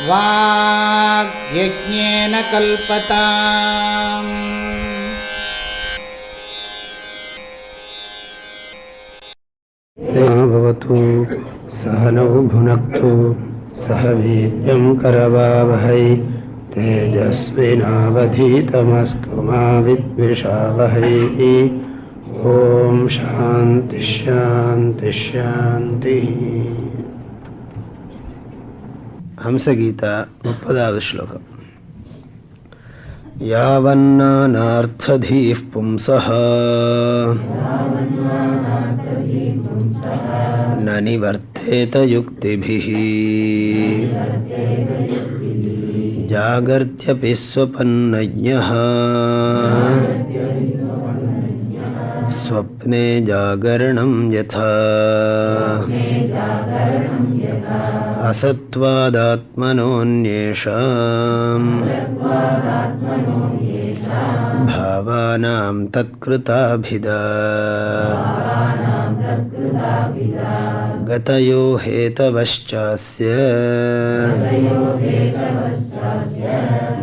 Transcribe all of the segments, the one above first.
வாக்யஜ்ஞேன கல்பதாம். பவது சஹனௌ புனக்து சஹ வீர்யம் கரவாவஹை தேஜஸ்வினாவதீதமஸ்து மா வித்விஷாவஹை. ஓம் சாந்தி ஷாந்தி ஷாந்தி. ஹம்சகீதா 30வது ஸ்லோகம். யாவன்னானார்த்ததீः பும்சः ந நிவர்த்தேத யுக்திபிः ஜாகர்த்யபி ஸ்வபன்னஜ்ஞः ஸ்வப்னே ஜாகரணம் யதா அசத்வாதாத்மனோன்யேஷாம் பாவானாம் தத்கிருதாபிதா கதயோ ஹேதவச்சாஸ்ய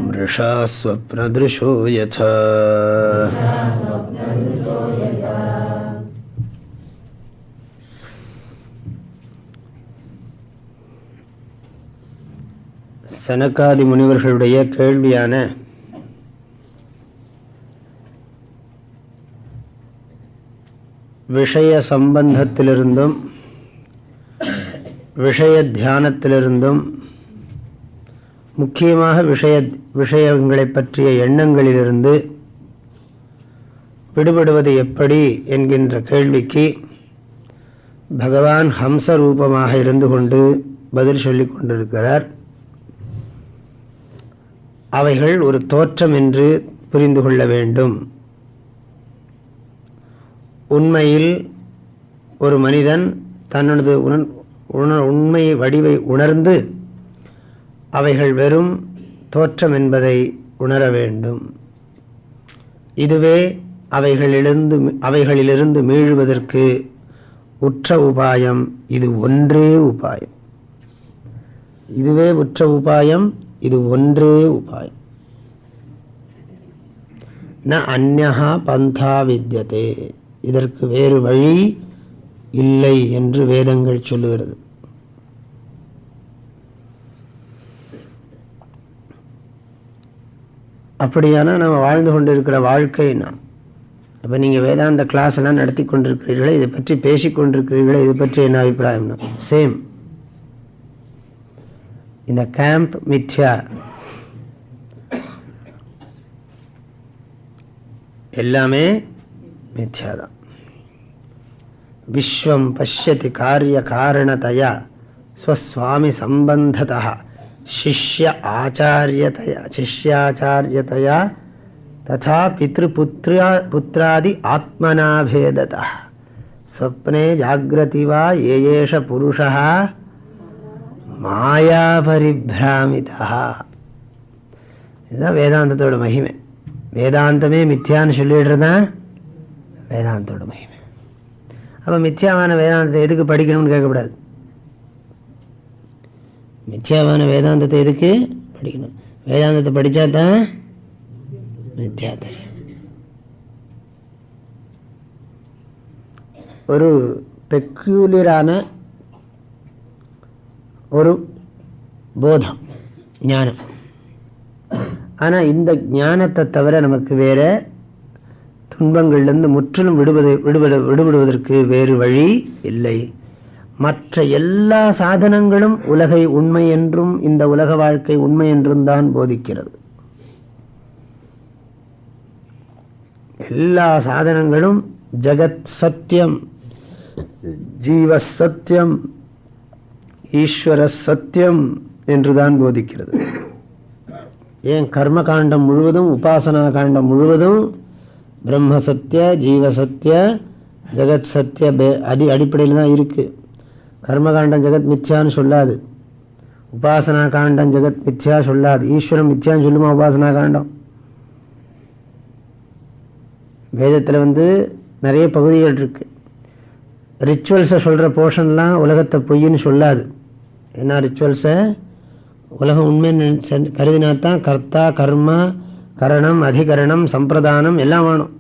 மிருஷா ஸ்வப்னத்ருஷோ யதா. சனகாதி முனிவர்களுடைய கேள்வியான விஷய சம்பந்தத்திலிருந்தும் விஷய தியானத்திலிருந்தும் முக்கியமாக விஷயங்களை பற்றிய எண்ணங்களிலிருந்து விடுபடுவது எப்படி என்கின்ற கேள்விக்கு பகவான் ஹம்ச ரூபமாக இருந்து கொண்டு பதில் சொல்லிக் கொண்டிருக்கிறார். அவைகள் ஒரு தோற்றம் என்று புரிந்து கொள்ள வேண்டும். உண்மையில் ஒரு மனிதன் தன்னது உண்மை வடிவை உணர்ந்து அவைகள் வெறும் தோற்றம் என்பதை உணர வேண்டும். இதுவே அவைகளிலிருந்து மீழ்வதற்கு உற்ற உபாயம். இது ஒன்றே உபாயம். இதுவே உற்ற உபாயம். இது ஒன்றே உபாயம். ந அன்யஹா பந்தா வித்யதே. இதற்கு வேறு வழி இல்லை என்று வேதங்கள் சொல்லுகிறது. அப்படியான நம்ம வாழ்ந்து கொண்டிருக்கிற வாழ்க்கை நாம். அப்போ நீங்கள் வேதாந்த கிளாஸ் எல்லாம் நடத்தி கொண்டிருக்கிறீர்களே, இதை பற்றி பேசிக் கொண்டிருக்கிறீர்களே, இது பற்றி என்ன அபிப்பிராயம்னா சேம். இந்த கேம்ப் மித்யா, எல்லாமே மித்யாதான். விஸ்வம் பஷ்யதி காரிய காரணதயா ஸ்வஸ்வாமி சம்பந்ததா சிஷ்யாச்சாரியதயா ததா பித்ருபுத்ராதி ஆத்மனாபேததா ஸ்வப்னே ஜாக்ரதி வா ஏஷ புருஷா மாயா பரிபிராமிதா. இதுதான் வேதாந்தத்தோட மகிமை. வேதாந்தமே மித்யான்னு சொல்லிடுறதான் வேதாந்தத்தோட மகிமை. அப்போ மித்யாவான வேதாந்தத்தை எதுக்கு படிக்கணும்னு கேட்கக்கூடாது. மித்யாவான வேதாந்தத்தை எதுக்கு படிக்கணும்? வேதாந்தத்தை படித்தா தான் மித்யா தெரியும். ஒரு பெக்யூலியரான ஒரு போதம், ஞானம். ஆனால் இந்த ஞானத்தை தவிர நமக்கு வேற துன்பங்கள்லேருந்து முற்றிலும் விடுபடுவதற்கு வேறு வழி இல்லை. மற்ற எல்லா சாதனங்களும் உலகை உண்மை என்றும் இந்த உலக வாழ்க்கை உண்மை என்றும் தான் போதிக்கிறது. எல்லா சாதனங்களும் ஜகத் சத்தியம், ஜீவ சத்தியம், ஈஸ்வர சத்தியம் என்றுதான் போதிக்கிறது. ஏன் கர்ம காண்டம் முழுவதும், உபாசனா காண்டம் முழுவதும் பிரம்ம சத்திய, ஜீவ சத்திய, ஜெகத் சத்திய அடிப்படையில் தான் இருக்குது. கர்மகாண்டம் ஜெகத் மித்யான்னு சொல்லாது, உபாசனா காண்டம் ஜெகத் மித்யா சொல்லாது. ஈஸ்வரம் மித்யான்னு சொல்லுமா உபாசனா காண்டம்? வேதத்தில் நிறைய பகுதிகள் இருக்குது. ரிச்சுவல்ஸை சொல்கிற போர்ஷன்லாம் உலகத்தை பொய்ன்னு சொல்லாது. என்ன ரிச்சுவல்ஸை? உலகம் உண்மை கருதினாத்தான் கர்த்தா கர்மா கரணம் அதிகரணம் சம்பிரதானம் எல்லாம் வேணும்.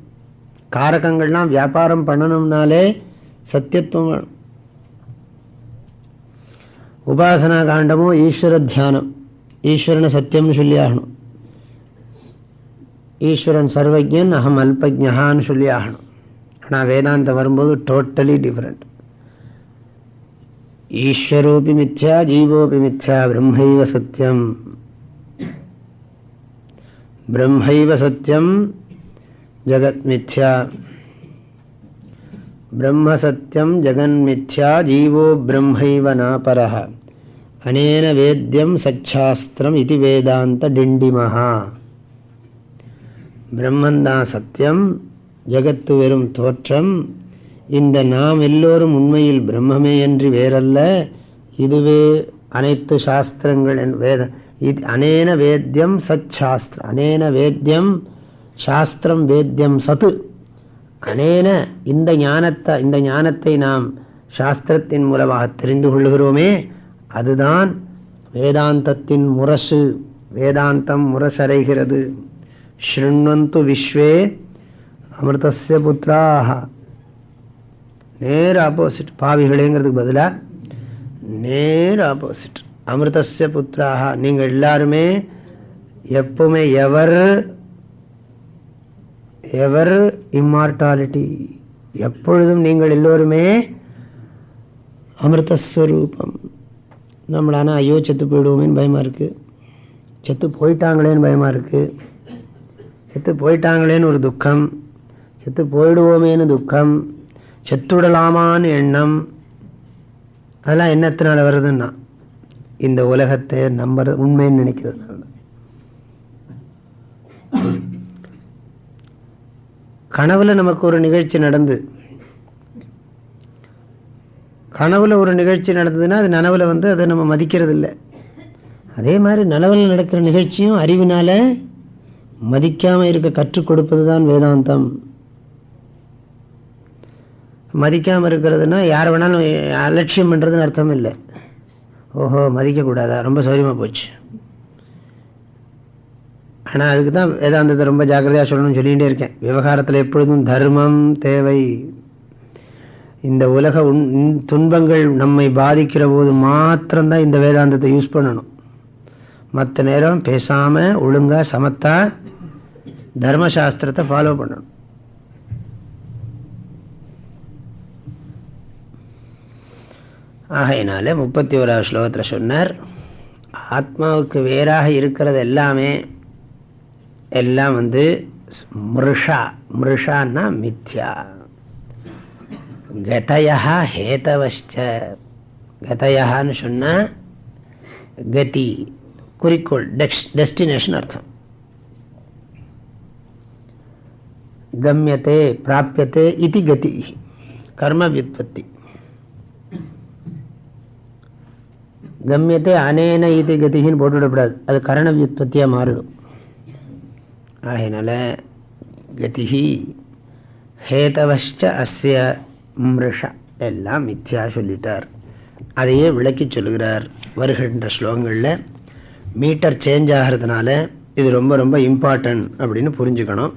காரகங்கள்லாம் வியாபாரம் பண்ணணும்னாலே சத்தியத்துவம் வேணும். உபாசனா காண்டமும் ஈஸ்வர தியானம், ஈஸ்வரனை சத்தியம்னு சொல்லி ஆகணும். ஈஸ்வரன் சர்வஜன், அகம் அல்பஜான்னு சொல்லி ஆகணும். ஆனால் வேதாந்தம் வரும்போது டோட்டலி டிஃப்ரெண்ட். ஈஸ்வரோபி மித்யா ஜீவோபி மித்யா பிரம்மைவ சத்தியம், பிரம்மைவ சத்தியம் ஜகத் மித்யா, பிரம்ம சத்தியம் ஜெகன் மித்யா ஜீவோ பிரம்மைவ நாபரஹ அனேன வேத்யம் சச்சாஸ்திரம் இது வேதாந்த டிண்டிமஹா. பிரம்மந்தான் சத்தியம், ஜகத்து வெறும் தோற்றம், இந்த நாம் எல்லோரும் உண்மையில் பிரம்மமே என்று வேறல்ல, இதுவே அனைத்து சாஸ்திரங்கள் வேத இது அனேன வேத்யம் சச்சாஸ்திரம், அனேன வேத்யம் சாஸ்திரம் வேத்யம் சத்து, அனேன இந்த ஞானத்தை நாம் சாஸ்திரத்தின் மூலமாக தெரிந்து கொள்கிறோமே, அதுதான் வேதாந்தத்தின் முரசு. வேதாந்தம் முரசறைகிறது. ஸ்ருண்வந்து விஸ்வே அமிர்தஸ்ய புத்ராஹ, நேர் ஆப்போசிட். பாவிகளேங்கிறதுக்கு பதிலாக நேர் ஆப்போசிட். அமிர்தஸ்ய புத்ராஹ, நீங்கள் எல்லாருமே எப்பவுமே எவர் இம்மார்டாலிட்டி, எப்பொழுதும் நீங்கள் எல்லோருமே அமிர்தஸ்வரூபம். நம்மளானா ஐயோ செத்து போயிடுவோமேன்னு பயமாக இருக்குது, செத்து போயிட்டாங்களேன்னு பயமாக இருக்குது, செத்து போயிட்டாங்களேன்னு ஒரு துக்கம், செத்து போயிடுவோமேன்னு துக்கம், செத்துடலாமான்னு எண்ணம். அதெல்லாம் என்னத்தினால வருதுன்னா இந்த உலகத்தை நம்புற உண்மைன்னு நினைக்கிறதுனால. கனவுல நமக்கு ஒரு நிகழ்ச்சி நடந்து, கனவுல ஒரு நிகழ்ச்சி நடந்ததுன்னா அது நனவுல அதை நம்ம மதிக்கிறது இல்லை. அதே மாதிரி நனவுல நடக்கிற நிகழ்ச்சியும் அறிவினால மதிக்காம இருக்க கற்றுக் கொடுப்பது தான் வேதாந்தம். மதிக்காமல் இருக்கிறதுனா யாரை வேணாலும் அலட்சியம் பண்ணுறதுன்னு அர்த்தம் இல்லை. ஓஹோ மதிக்கக்கூடாதா, ரொம்ப சௌரியமாக போச்சு. ஆனால் அதுக்கு தான் வேதாந்தத்தை ரொம்ப ஜாக்கிரதையாக சொல்லணும்னு சொல்லிகிட்டே இருக்கேன். விவகாரத்தில் எப்பொழுதும் தர்மம் தேவை. இந்த உலக துன்பங்கள் நம்மை பாதிக்கிற போது மாத்திரம்தான் இந்த வேதாந்தத்தை யூஸ் பண்ணணும். மற்ற நேரம் பேசாமல் ஒழுங்காக சமத்தா தர்மசாஸ்திரத்தை ஃபாலோ பண்ணணும். ஆகையினால 31வது ஸ்லோகத்தில் சொன்னார், ஆத்மாவுக்கு வேறாக இருக்கிறது எல்லாம் மிருஷா. மிருஷான்னா மித்யா. கதயா ஹேதவச்ச, கதயான்னு சொன்னால் கதி, குறிக்கோள், டெஸ்டினேஷன் அர்த்தம். கம்யத்தே பிராப்யத்தே இது கதி, கர்ம வியுத்பத்தி. கம்யத்தை அனேன இது கதின்னு போட்டுவிடக்கூடாது, அது கரண வியுத்பத்தியாக மாறிடும். ஆகையினால கதிஹி ஹேதவச்ச அஸ்ய மிருஷா, எல்லாம் மித்யா சொல்லிட்டார். அதையே விளக்கி சொல்லுகிறார் வருகின்ற ஸ்லோகங்களில். மீட்டர் சேஞ்ச் ஆகிறதுனால இது ரொம்ப ரொம்ப இம்பார்ட்டன்ட் அப்படின்னு புரிஞ்சுக்கணும்.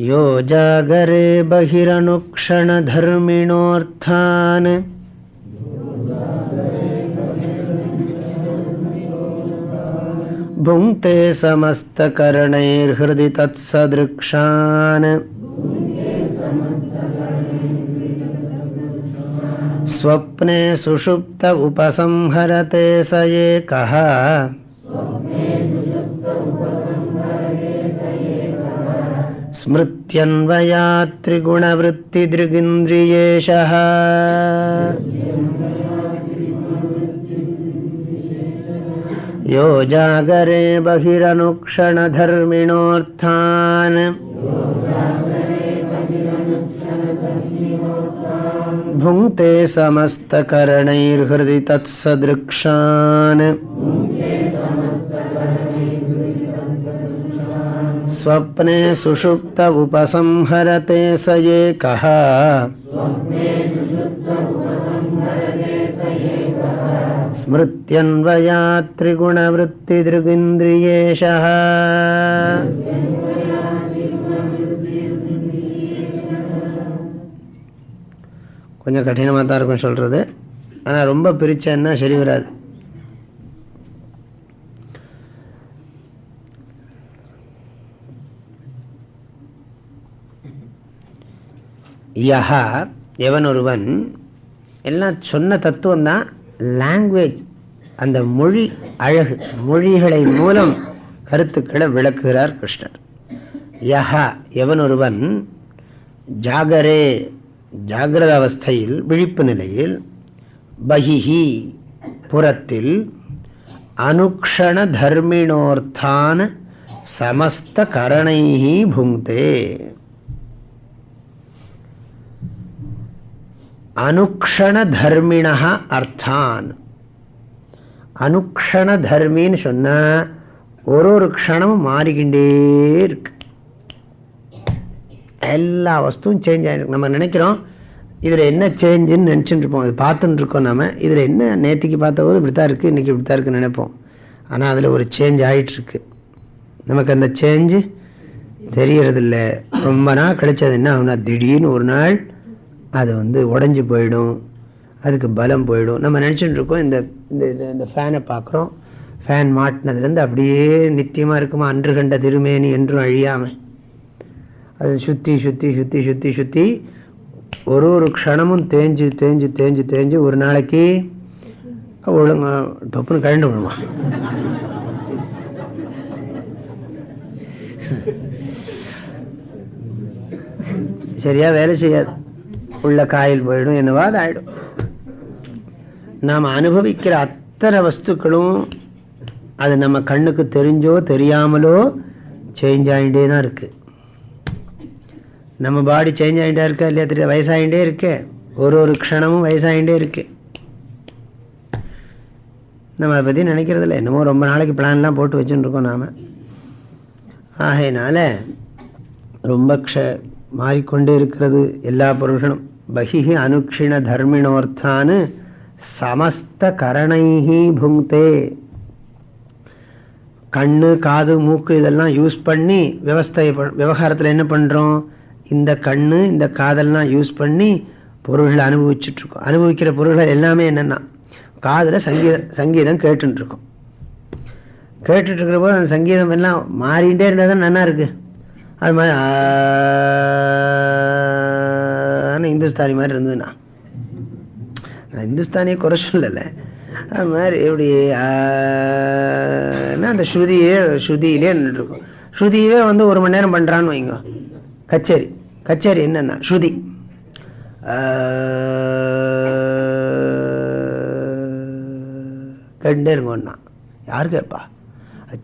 யோ ஜாகரே பகிரனுக்ஷண தர்மிணோர்த்தான் புங்க்தே சமஸ்தகரணைர்ஹ்ருதி தத்சத்ருக்ஷான் ஸ்வப்னே சுஷுப்த உபசம்ஹரதே ச ஏகஹ ஸ்மிருத்யன்வயாத் த்ரிகுணவృత్తిத்ருகிந்திரியேஷஹ. யோ ஜாகரே பகிரனுக்ஷணதர்மிணோர்த்தான் புங்க்தே சமஸ்தகரணைர்ஹ்ருதி தத்சத்ருக்ஷான் ஸ்வப்னே சுஷுப்த உபசம்ஹரதே ச ஏகஹ ஸ்மிருத்யன்வயாத் த்ரிகுணவருத்தி திருகிந்திரியேஷः. கொஞ்சம் கடினமாக தான் இருக்கும் சொல்கிறது, ஆனால் ரொம்ப பிரிச்சேன்னா சரி வராது. யஹா எவன் ஒருவன், எல்லாம் சொன்ன தத்துவம் தான், லாங்குவேஜ் அந்த மொழி அழகு, மொழிகளை மூலம் கருத்துக்களை விளக்குகிறார் கிருஷ்ணர். யஹா எவன் ஒருவன், ஜாகரே ஜாகிரத அவஸ்தையில் விழிப்பு நிலையில், பஹிஹி புறத்தில், அனுக்ஷண தர்மிணோர்த்தான சமஸ்த கரணைஹி புங்தே. அனுக்ஷண தர்மிண அர்த்தான். அனுக்ஷண தர்மின்னு சொன்னா ஒரு க்ஷணமும் மாறிக்கிண்டே இருக்கு. எல்லா வஸ்துவும் சேஞ்ச் ஆகிருக்கு. நம்ம நினைக்கிறோம் இதில் என்ன சேஞ்சுன்னு நினச்சிட்டு இருப்போம், அது பார்த்துட்டு இருக்கோம். நம்ம இதில் என்ன நேற்றுக்கு பார்த்தபோது இப்படி தான் இருக்குது, இன்றைக்கி இப்படி தான் இருக்குன்னு நினைப்போம். ஆனால் அதில் ஒரு சேஞ்ச் ஆகிட்டுருக்கு. நமக்கு அந்த சேஞ்சு தெரியறதில்ல. ரொம்ப நாள் கழிச்சது என்ன ஆகுனா, திடீர்னு ஒரு நாள் அது உடஞ்சி போயிடும், அதுக்கு பலம் போயிடும். நம்ம நினச்சிட்டு இருக்கோம் இந்த இந்த ஃபேனை பார்க்குறோம், ஃபேன் மாட்டினதுலேருந்து அப்படியே நித்தியமாக இருக்குமா, அன்று கண்ட திருமேனி என்றும் அழியாமல் அது சுற்றி சுற்றி சுற்றி சுற்றி சுற்றி ஒரு க்ஷணமும் தேஞ்சு தேஞ்சு தேஞ்சு தேஞ்சு ஒரு நாளைக்கு ஒழுங்க தொப்புன்னு கழண்டு விடுமா. சரியா வேலை செய்யாது, உள்ள காயில் போயிடும், என்னவாது ஆயிடும். நாம் அனுபவிக்கிற அத்தனை வஸ்துக்களும் அது நம்ம கண்ணுக்கு தெரிஞ்சோ தெரியாமலோ சேஞ்ச் ஆகிட்டே தான் இருக்கு. நம்ம பாடி சேஞ்ச் ஆகிட்டே இருக்கா இல்லையா, தெரியல, வயசாகிட்டே இருக்கு, ஒரு க்ஷணமும் வயசாகிட்டே இருக்கு. நம்ம அதை பற்றி நினைக்கிறதில்ல. என்னமோ ரொம்ப நாளைக்கு பிளான்லாம் போட்டு வச்சுட்டு இருக்கோம் நாம். ஆகையினால ரொம்ப மாறிக்கொண்டே இருக்கிறது எல்லா பொருள்களும். பஹிஹி அனுக்ஷிண தர்மிணோர்த்தானு சமஸ்த கரணைஹி புங்தே. கண்ணு காது மூக்கு இதெல்லாம் யூஸ் பண்ணி விவகாரத்தில் என்ன பண்ணுறோம், இந்த கண்ணு இந்த காதெல்லாம் யூஸ் பண்ணி பொருள்களை அனுபவிச்சுட்ருக்கோம். அனுபவிக்கிற பொருள்கள் எல்லாமே என்னென்னா, காதில் சங்கீதம் கேட்டுருக்கோம். கேட்டுட்ருக்கிற போது அந்த சங்கீதம் எல்லாம் மாறிகிட்டே இருந்தால் தான் நல்லா இருக்குது. அது மாதிரி இந்துஸ்தானி மாதிரி இருந்ததுண்ணா, நான் இந்துஸ்தானியை குறை சொல்லலை, அது மாதிரி எப்படி அந்த ஸ்ருதியிலே நின்றுருக்கும். ஸ்ருதியவே 1 மணி நேரம் பண்ணுறான்னு வைங்க. கச்சேரி என்னென்னா ஸ்ருதி கேட்டுட்டே இருக்கோன்னா யார் கேட்பா?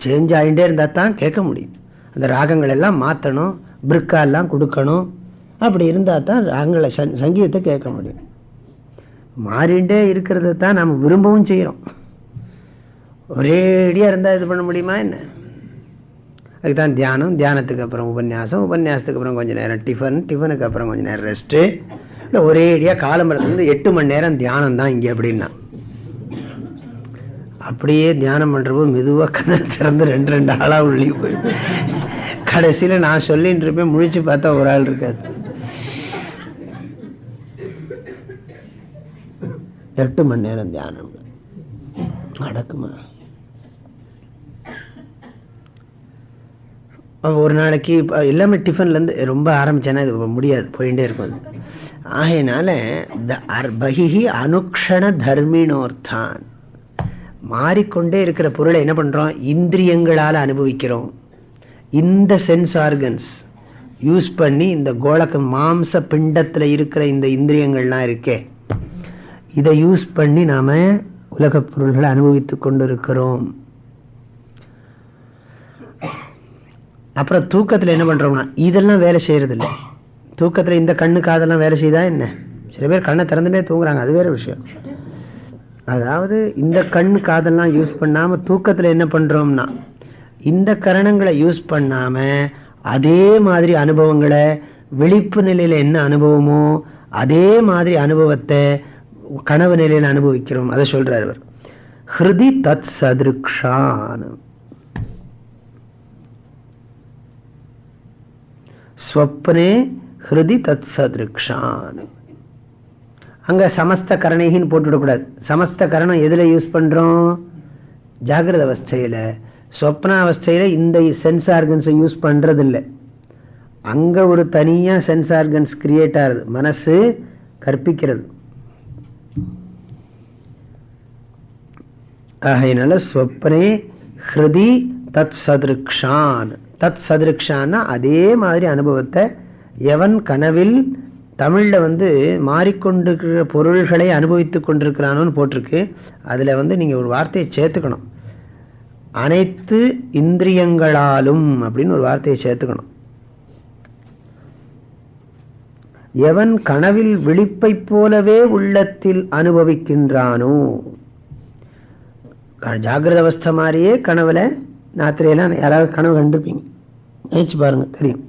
சேஞ்ச் ஆகிட்டே இருந்தால் தான் கேட்க முடியும். அந்த ராகங்கள் எல்லாம் மாற்றணும், பிரிக்காலாம் கொடுக்கணும். அப்படி இருந்தால் தான் ராகங்களை சங்கீதத்தை கேட்க முடியும். மாறிண்டே இருக்கிறத தான் நம்ம விரும்பவும் செய்கிறோம். ஒரேடியாக இருந்தால் இது பண்ண முடியுமா என்ன? அதுக்கு தான் தியானம், தியானத்துக்கு அப்புறம் உபன்யாசம், உபன்யாசத்துக்கு அப்புறம் கொஞ்சம் நேரம் டிஃபன், டிஃபனுக்கு அப்புறம் கொஞ்சம் நேரம் ரெஸ்ட்டு. இல்லை ஒரேடியாக காலம்பரத்துலேருந்து 8 மணி நேரம் தியானம் தான் இங்கே. அப்படின்னா அப்படியே தியானம் பண்ணுறப்போ மெதுவாக கதை திறந்து 2 ஆளாக உள்ளி போய் கடைசியில் நான் சொல்லின்னு இருப்பேன், முழிச்சு பார்த்தா ஒரு ஆள் இருக்காது. 8 மணி நேரம் தியானம் நடக்குமா? ஒரு நாளைக்கு எல்லாமே டிஃபன்லேருந்து ரொம்ப ஆரம்பிச்சேன்னா இது முடியாது, போயிட்டே இருக்கும். ஆகையினால பஹிஹி அனுக்ஷண தர்மிணோர்த்தான். மாறிக்கொண்டே இருக்கிற பொருளை என்ன பண்ணுறோம், இந்திரியங்களால் அனுபவிக்கிறோம். இந்த சென்ஸ் ஆர்கன்ஸ் யூஸ் பண்ணி, இந்த கோளக்க மாம்ச பிண்டத்தில் இருக்கிற இந்த இந்திரியங்கள்லாம் இருக்கே, இதை யூஸ் பண்ணி நாம் உலகப் பொருள்களை அனுபவித்து கொண்டு இருக்கிறோம். அப்புறம் தூக்கத்தில் என்ன பண்ணுறோம்னா இதெல்லாம் வேலை செய்கிறதில்ல. தூக்கத்தில் இந்த கண்ணு காதெல்லாம் வேலை செய்தா என்ன? சில பேர் கண்ணை திறந்துட்டே தூங்குறாங்க, அது வேறு விஷயம். அதாவது இந்த கண்ணு காதெல்லாம் யூஸ் பண்ணாமல் தூக்கத்தில் என்ன பண்ணுறோம்னா, இந்த கரணங்களை யூஸ் பண்ணாமல் அதே மாதிரி அனுபவங்களை, விழிப்பு நிலையில் என்ன அனுபவமோ அதே மாதிரி அனுபவத்தை கனவு நிலையில் அனுபவிக்கிறோம். அதை சொல்கிறார் அவர். ஹிருதி தத் சதிருக்ஷான். ஸ்வப்னே ஹிருதி தத் சதிருக்ஷான். அங்கே சமஸ்த கரணைகின்னு போட்டுவிடக்கூடாது. சமஸ்த கரணம் எதில் யூஸ் பண்ணுறோம்? ஜாகிரத அவஸ்தையில். சொப்னாவஸ்தையில் இந்த சென்ஸ் ஆர்கன்ஸை யூஸ் பண்ணுறதில்லை. அங்கே ஒரு தனியாக சென்ஸ் ஆர்கன்ஸ் கிரியேட் ஆகுது, மனசு கற்பிக்கிறது. ஆகையினால ஸ்வப்னே ஹிருதி தத் சதிருக்ஷான். தத் சதிருக்ஷான்னா அதே மாதிரி அனுபவத்தை எவன் கனவில், தமிழில் மாறிக்கொண்டிருக்கிற பொருள்களை அனுபவித்து கொண்டிருக்கிறானோன்னு போட்டிருக்கு. அதில் நீங்கள் ஒரு வார்த்தையை சேர்த்துக்கணும். அனைத்து இந்திரியங்களாலும் அப்படின்னு ஒரு வார்த்தையை சேர்த்துக்கணும். எவன் கனவில் விழிப்பை போலவே உள்ளத்தில் அனுபவிக்கின்றானோ, ஜாகிரத அவஸ்தை மாதிரியே கனவுல, ராத்திரியெல்லாம் யாராவது கனவு கண்டிருப்பீங்க, நினைச்சு பாருங்க, தெரியும்.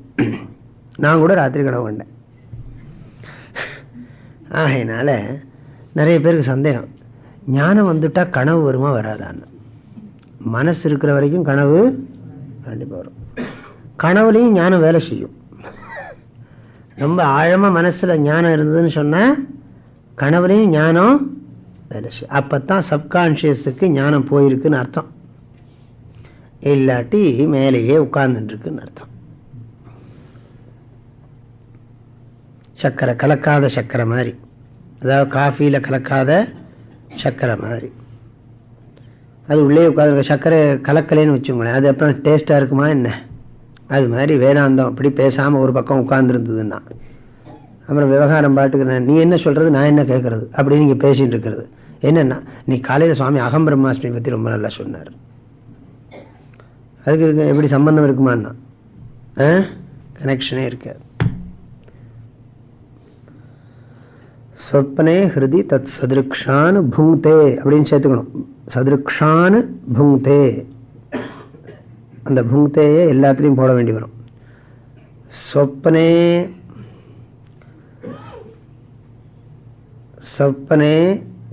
நான் கூட ராத்திரி கனவு கண்டேன். ஆகையினால நிறைய பேருக்கு சந்தேகம், ஞானம் வந்துட்டா கனவு வருமா வராதான்னு. மனசு இருக்கிற வரைக்கும் கனவு கண்டிப்பாக வரும். கனவுலையும் ஞானம் வேலை செய்யும். ரொம்ப ஆழமாக மனசில் ஞானம் இருந்ததுன்னு சொன்னால் கனவுலையும் ஞானம் வேலை செய்யும். அப்போ தான் சப்கான்ஷியஸுக்கு ஞானம் போயிருக்குன்னு அர்த்தம். இல்லாட்டி மேலேயே உட்கார்ந்துட்டுருக்குன்னு அர்த்தம். சர்க்கரை கலக்காத சர்க்கரை மாதிரி, அதாவது காஃபியில் கலக்காத சர்க்கரை மாதிரி, அது உள்ளே உட்காந்து சர்க்கரை கலக்கலைன்னு வச்சுக்கோங்களேன், அது அப்புறம் டேஸ்ட்டாக இருக்குமா என்ன? அது மாதிரி வேதாந்தம் அப்படி பேசாமல் ஒரு பக்கம் உட்கார்ந்துருந்ததுன்னா அப்புறம் விவகாரம் பாட்டுக்கு நீ என்ன சொல்கிறது நான் என்ன கேட்குறது அப்படின்னு நீங்கள் பேசிகிட்டு இருக்கிறது என்னென்னா, நீ காலையில் சுவாமி அகம் பிரம்மாஸ்மி பற்றி ரொம்ப நல்லா சொன்னார், அதுக்கு எப்படி சம்பந்தம் இருக்குமான்னா கனெக்ஷனே இருக்காது. சொப்பனே ஹிருதி தத் சதிருக்ஷான் புங்தே அப்படின்னு சேர்த்துக்கணும். சதிருக்ஷான் புங்தே, அந்த புங்தேயே எல்லாத்துலேயும் போட வேண்டி வரும். சொப்பனே சொப்பனே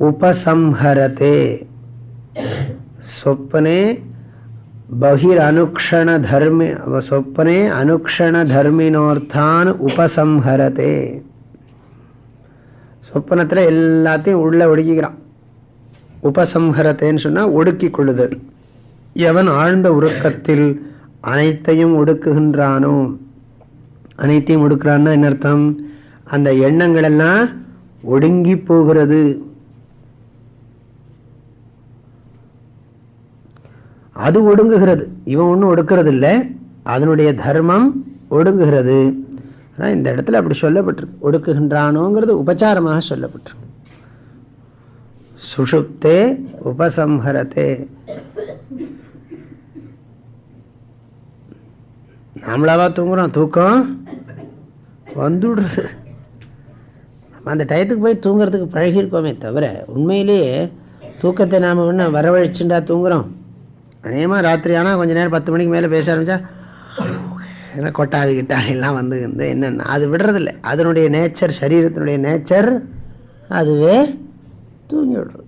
உபசம்ஹரதே, சொப்பனே பகிர் அனுக்ஷண தர்மி, சொப்பனே அனுக்ஷண தர்மினோர்த்தான் உபசம்ஹரதே. சொப்பனத்தில் எல்லாத்தையும் உள்ள ஒடுக்கிக்கிறான். உபசம்ஹரத்தேன்னு சொன்னால் ஒடுக்கி கொள்ளுதல். எவன் ஆழ்ந்த உறக்கத்தில் அனைத்தையும் ஒடுக்குகின்றானோ, அனைத்தையும் ஒடுக்குறான்னா என்ன அர்த்தம்? அந்த எண்ணங்கள் எல்லாம் ஒடுங்கி போகிறது. அது ஒடுங்குகிறது, இவன் ஒன்றும் ஒடுக்கிறது இல்லை, அதனுடைய தர்மம் ஒடுங்குகிறது. ஆனால் இந்த இடத்துல அப்படி சொல்லப்பட்டிருக்கு, ஒடுக்குகின்றானோங்கிறது உபச்சாரமாக சொல்லப்பட்டிருக்கு. சுஷுப்தே உபசம்ஹரத்தே. நாமளாவா தூங்குறோம்? தூக்கம் வந்துடுறது. நம்ம அந்த டயத்துக்கு போய் தூங்குறதுக்கு பழகிருக்கோமே தவிர உண்மையிலேயே தூக்கத்தை நாம் ஒன்று வரவழைச்சுண்டா தூங்குறோம். அநேகமாக ராத்திரி ஆனால் கொஞ்சம் நேரம் 10 மணிக்கு மேலே பேச ஆரம்பித்தா ஏன்னா கொட்டாவி கிட்டாவி எல்லாம் வந்து என்னென்ன அது விடுறதில்லை. அதனுடைய நேச்சர், சரீரத்தினுடைய நேச்சர், அதுவே தூங்கி விடுறது.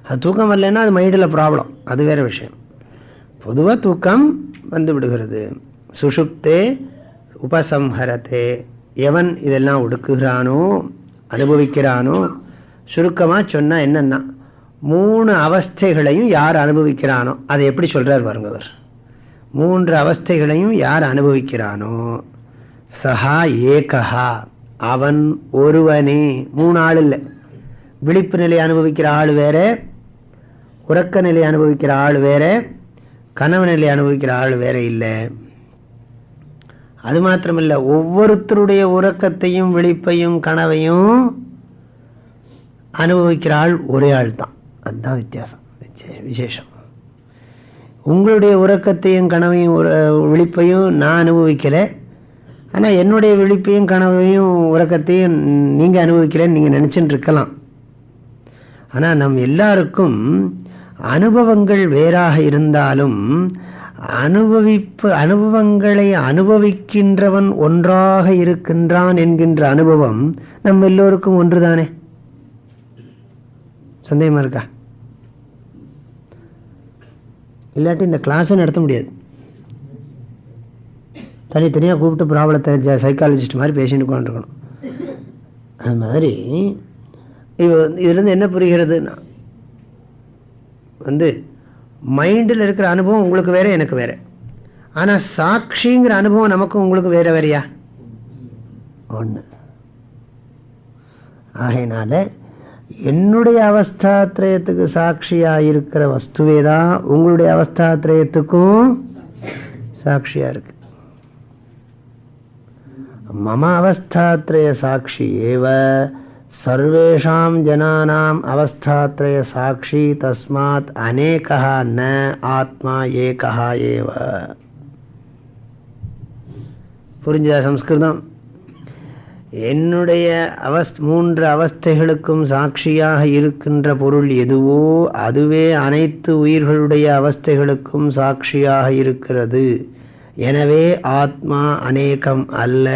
அது தூக்கம் வரலைன்னா அது மைண்டில் ப்ராப்ளம், அது வேறு விஷயம். பொதுவாக தூக்கம் வந்து விடுகிறது. சுஷுப்தே உபசம்ஹரத்தே. எவன் இதெல்லாம் ஒடுக்குகிறானோ, அனுபவிக்கிறானோ, சுருக்கமாக சொன்னால் என்னென்னா 3 அவஸ்தைகளையும் யார் அனுபவிக்கிறானோ, அதை எப்படி சொல்கிறார் பாருங்க அவர். 3 அவஸ்தைகளையும் யார் அனுபவிக்கிறானோ, சஹா ஏகஹா, அவன் ஒருவனே. 3 ஆள் இல்லை. விழிப்பு நிலை அனுபவிக்கிற ஆள் வேற, உறக்க நிலை அனுபவிக்கிற ஆள் வேற, கனவு நிலை அனுபவிக்கிற ஆள் வேற இல்லை. அது மாத்திரமில்லை, ஒவ்வொருத்தருடைய உறக்கத்தையும் விழிப்பையும் கனவையும் அனுபவிக்கிற ஆள் ஒரே ஆள் தான். அதுதான் வித்தியாசம், விசேஷம். உங்களுடைய உறக்கத்தையும் கனவையும் விழிப்பையும் நான் அனுபவிக்கலை, ஆனால் என்னுடைய விழிப்பையும் கனவையும் உறக்கத்தையும் நீங்கள் அனுபவிக்கிறேன்னு நீங்கள் நினச்சிட்டு இருக்கலாம். ஆனால் நம் எல்லாருக்கும் அனுபவங்கள் வேறாக இருந்தாலும் அனுபவங்களை அனுபவிக்கின்றவன் ஒன்றாக இருக்கின்றான் என்கின்ற அனுபவம் நம் எல்லோருக்கும் ஒன்றுதானே. சந்தேகமா இருக்கா? இல்லாட்டி இந்த கிளாஸை நடத்த முடியாது. தனித்தனியாக கூப்பிட்டு ப்ராப்ளத்தை சைக்காலஜிஸ்ட் மாதிரி பேசிட்டு உட்காந்துருக்கணும். அது மாதிரி இதுலேருந்து என்ன புரிகிறதுனா, மைண்டில் இருக்கிற அனுபவம் உங்களுக்கு வேற, எனக்கு வேற. ஆனால் சாட்சிங்கிற அனுபவம் நமக்கு உங்களுக்கு வேற வேறையா ஒன்று. ஆகையினால என்னுடைய அவஸ்தாத்ரயத்துக்கு சாட்சியாக இருக்கிற வஸ்துவே தான் உங்களுடைய அவஸ்தாத்ரயத்துக்கும் சாட்சியாக இருக்கு. மம அவஸ்தாத்ரய சாட்சி ஏவ சர்வேஷாம் ஜனானாம் அவஸ்தாத்ரய சாட்சி தஸ்மாத் அநேகா ந ஆத்மா ஏகா ஏவ. புரிஞ்சதா சம்ஸ்கிருதம்? என்னுடைய மூன்று அவஸ்தைகளுக்கும் சாட்சியாக இருக்கின்ற பொருள் எதுவோ அதுவே அனைத்து உயிர்களுடைய அவஸ்தைகளுக்கும் சாட்சியாக இருக்கிறது. எனவே ஆத்மா அநேகம் அல்ல,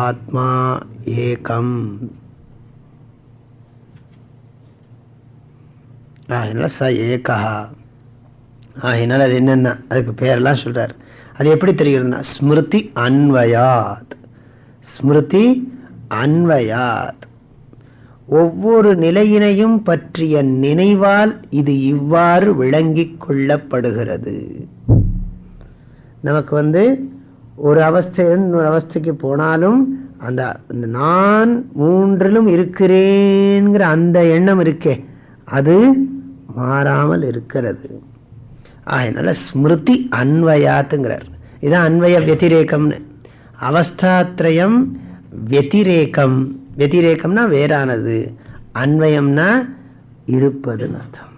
ஆத்மா ஏகம். ஆகினால ச ஏகா. ஆகினால அது என்னன்னா, அதுக்கு பேரெல்லாம் சொல்றார். அது எப்படி தெரிகிறதுனா, ஸ்மிருதி அன்வயாத். ஸ்மிருதி அன்வயாத், ஒவ்வொரு நிலையினையும் பற்றிய நினைவால் இது இவ்வாறு விளங்கிக் கொள்ளப்படுகிறது. நமக்கு ஒரு அவஸ்தையிலிருந்து ஒரு அவஸ்தைக்கு போனாலும் அந்த நான் மூன்றிலும் இருக்கிறேங்கிற அந்த எண்ணம் இருக்கே, அது மாறாமல் இருக்கிறது. அதனால ஸ்மிருதி அன்வயாத்துங்கிறார். இதான் அன்வய வத்திரேகம்னு. அவஸ்தாத்ரயம் வத்திரேகம். வத்திரேகம்னா வேறானது, அன்வயம்னா இருப்பதுன்னு அர்த்தம்.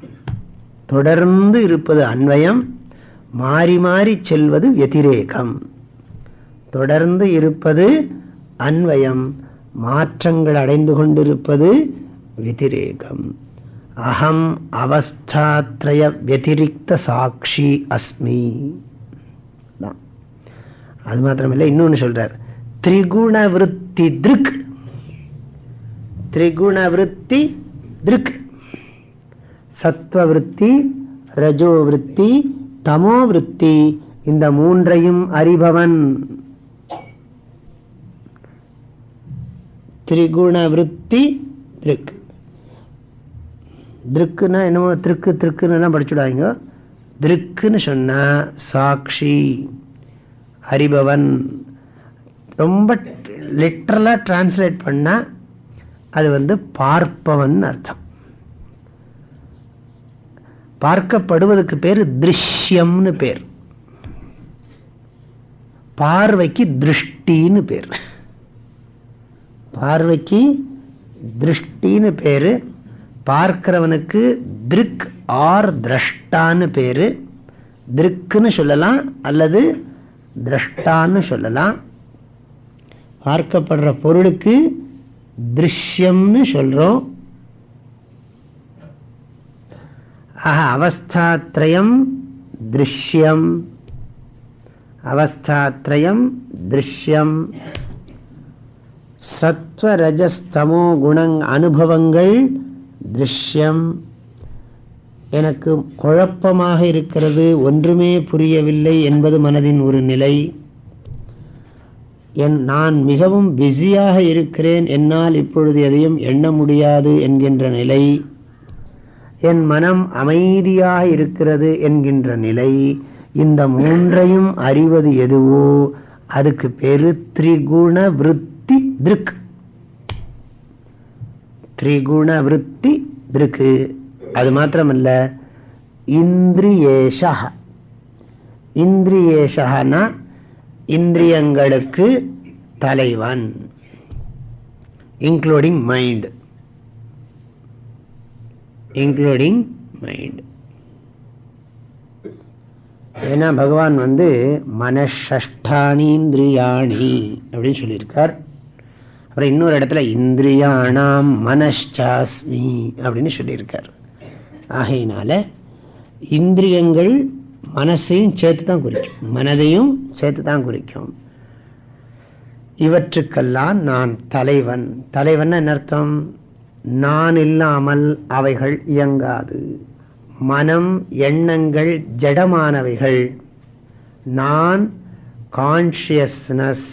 தொடர்ந்து இருப்பது அன்வயம், மாறி மாறி செல்வது வத்திரேகம். தொடர்ந்து இருப்பது அன்வயம், மாற்றங்கள் அடைந்து கொண்டிருப்பது வத்திரேகம். அகம் அவஸ்தாத்ரய வத்திரிக்த சாட்சி அஸ்மி. அது மாத்திரமில்லை, இன்னொன்னு சொல்றார், திரிகுண விருத்தி திருக். திரிகுண விருத்தி திருக், சத்வ விருத்தி, ரஜோ விருத்தி, தமோ விருத்தி, இந்த மூன்றையும் அறிபவன். திரிகுண விருத்தி திருக். திருக்குன்னா என்னமோ திருக்கு திருக்குன்னு படிச்சுடாங்க. திருக்குன்னு சொன்னா சாட்சி, அறிபவன். ரொம்ப லிட்டரலா டிரான்ஸ்லேட் பண்ணா அது பார்ப்பவன் அர்த்தம். பார்க்கப்படுவதற்கு பேரு திருஷ்யம்னு பேர், பார்வைக்கு திருஷ்டின்னு பேர். பார்வைக்கு திருஷ்டின்னு பேரு, பார்க்கிறவனுக்கு திருக் ஆர் திரஷ்டான்னு பேரு. திருக்குன்னு சொல்லலாம் அல்லது திரஷ்டான்னு சொல்லலாம். பார்க்கப்படுற பொருளுக்கு திருஷ்யம்னு சொல்றோம். அவஸ்தாத்ரயம் திருஷ்யம், அவஸ்தாத்ரயம் திருஷ்யம். சத்வ ரஜஸ்தமோ குணங் அனுபவங்கள் திருஷ்யம். எனக்கு குழப்பமாக இருக்கிறது, ஒன்றுமே புரியவில்லை என்பது மனதின் ஒரு நிலை. நான் மிகவும் பிஸியாக இருக்கிறேன், என்னால் இப்பொழுது எதையும் எண்ண முடியாது என்கின்ற நிலை. என் மனம் அமைதியாக இருக்கிறது என்கின்ற நிலை. இந்த மூன்றையும் அறிவது எதுவோ அதுக்கு பேரு திரிகுண விருத்தி திருக். திரிகுண விருத்தி திருக்கு. அது மாத்திரமல்ல, இந்திரியேஷா. இந்திரியேஷனா இந்திரியங்களுக்கு தலைவன், இன்க்ளூடிங் மைண்ட். Including mind. ஏன்னா பகவான் மனஷ்டானீந்திரியாணி அப்படின்னு சொல்லியிருக்கார். அப்புறம் இன்னொரு இடத்துல இந்திரியாணாம் மனச்சாஸ்மி அப்படின்னு சொல்லியிருக்கார். ஆகையினால இந்திரியங்கள் மனசையும் சேர்த்து தான் குறிக்கும், மனதையும் சேர்த்து தான் குறிக்கும். இவற்றுக்கெல்லாம் நான் தலைவன். தலைவன் என்ன அர்த்தம்? நான் இல்லாமல் அவைகள் இயங்காது. மனம், எண்ணங்கள் ஜடமானவைகள். நான் கான்ஷியஸ்னஸ்.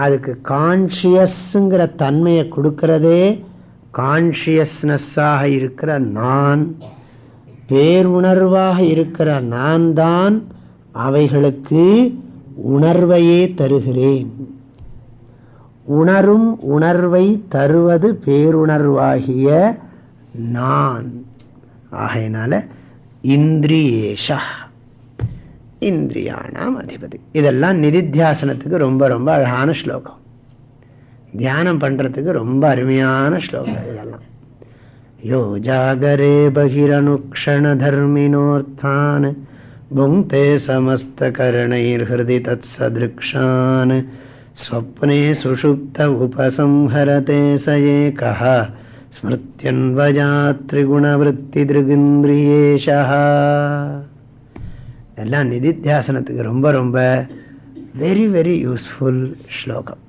அதுக்கு கான்ஷியஸ்ங்கிற தன்மையை கொடுக்கிறதே கான்ஷியஸ்னஸ்ஸாக இருக்கிற நான், பேருணர்வாக இருக்கிற நான் தான் அவைகளுக்கு உணர்வையே தருகிறேன். உணரும் உணர்வை தருவது பேருணர்வாகிய நான். ஆகையினால இந்திரியேஷா, இந்திரியானாம் அதிபதி. இதெல்லாம் நிதித்தியாசனத்துக்கு ரொம்ப ரொம்ப அழகான ஸ்லோகம். தியானம் பண்றதுக்கு ரொம்ப அருமையான ஸ்லோகம் இதெல்லாம். யோ ஜாகரே பகிரனுக்ஷண தர்மினோர்த்தான் புங்க்தே சமஸ்த கரணைர் ஹிருதி தத் சத்ருக்ஷான் ஸ்வப்னே சுஷுப்த உபசம்ஹரதே ச ஏகः ஸ்மிருத்யன்வயாத் த்ரிகுணவருத்தி திருகிந்திரியேஷः. எல்லாம் நிதித்தியாசனத்துக்கு ரொம்ப ரொம்ப வெரி வெரி யூஸ்ஃபுல் ஸ்லோகம்.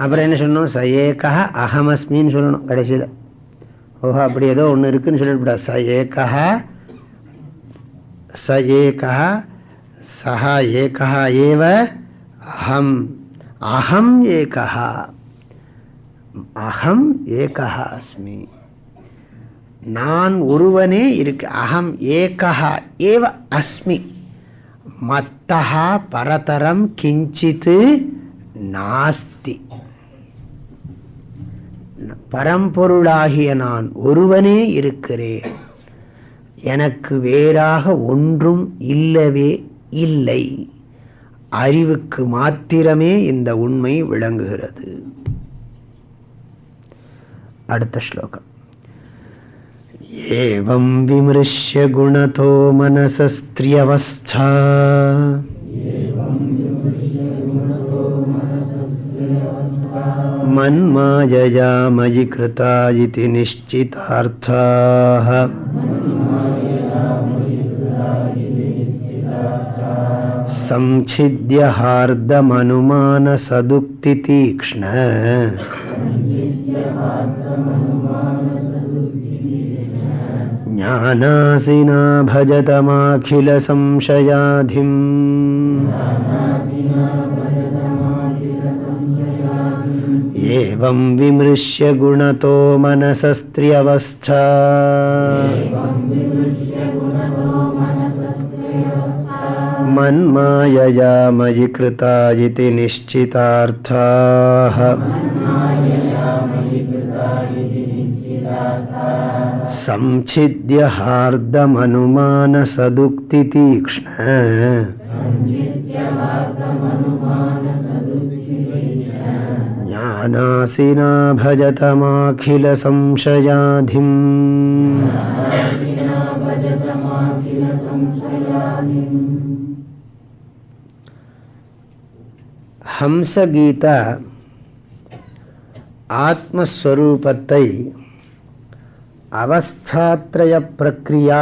அப்புறம் என்ன சொல்லணும்? ச ஏகா அகமஸ்மின்னு சொல்லணும் கடைசியில். ஓஹோ, அப்படி ஏதோ ஒன்று இருக்குன்னு சொல்லிவிடா. ச ஏகா ச ஏகா சஹா ஏகா ஏவ அஹம் அஹம் ஏகா அஹம் ஏகா அஸ்மி. நான் ஒருவனே இருக்கு. அகம் ஏகா ஏவ அஸ்மி. மத்தஹா பரதரம் கிஞ்சித் நாஸ்தி. பரம்பொருளாகிய நான் ஒருவனே இருக்கிறேன். எனக்கு வேறாக ஒன்றும் இல்லவே இல்லை. அறிவுக்கு மாத்திரமே இந்த உண்மை விளங்குகிறது. அடுத்த ஸ்லோகம். ஏவம் விமர்ஷ்ய குணதோ மனசஸ்த்ரியவஸ்தா மன்மாயயா மயி கிருதா இதி நிஷ்சிதார்த்தாः சம்சித்ய ஹார்தமனுமான சதுக்தி தீக்ஷ்ண ஞானாசினா பஜதமாகில சம்சயாதிம். ஏவம் விமர்ஷ்ய குணதோ மனசஸ்த்ரியவஸ்தா மன்மாயயா மயி கிருதா இதி நிஷ்சிதார்த்தாः சம்சித்ய ஹார்தமனுமான சதுக்தி தீக்ஷ்ண ஞானாசினா பஜதமாகில சம்சயாதிம். ஹம்சகீதா ஆத்மஸ்வரூபத்தை அவஸ்தாத்ரய பிரக்ரியா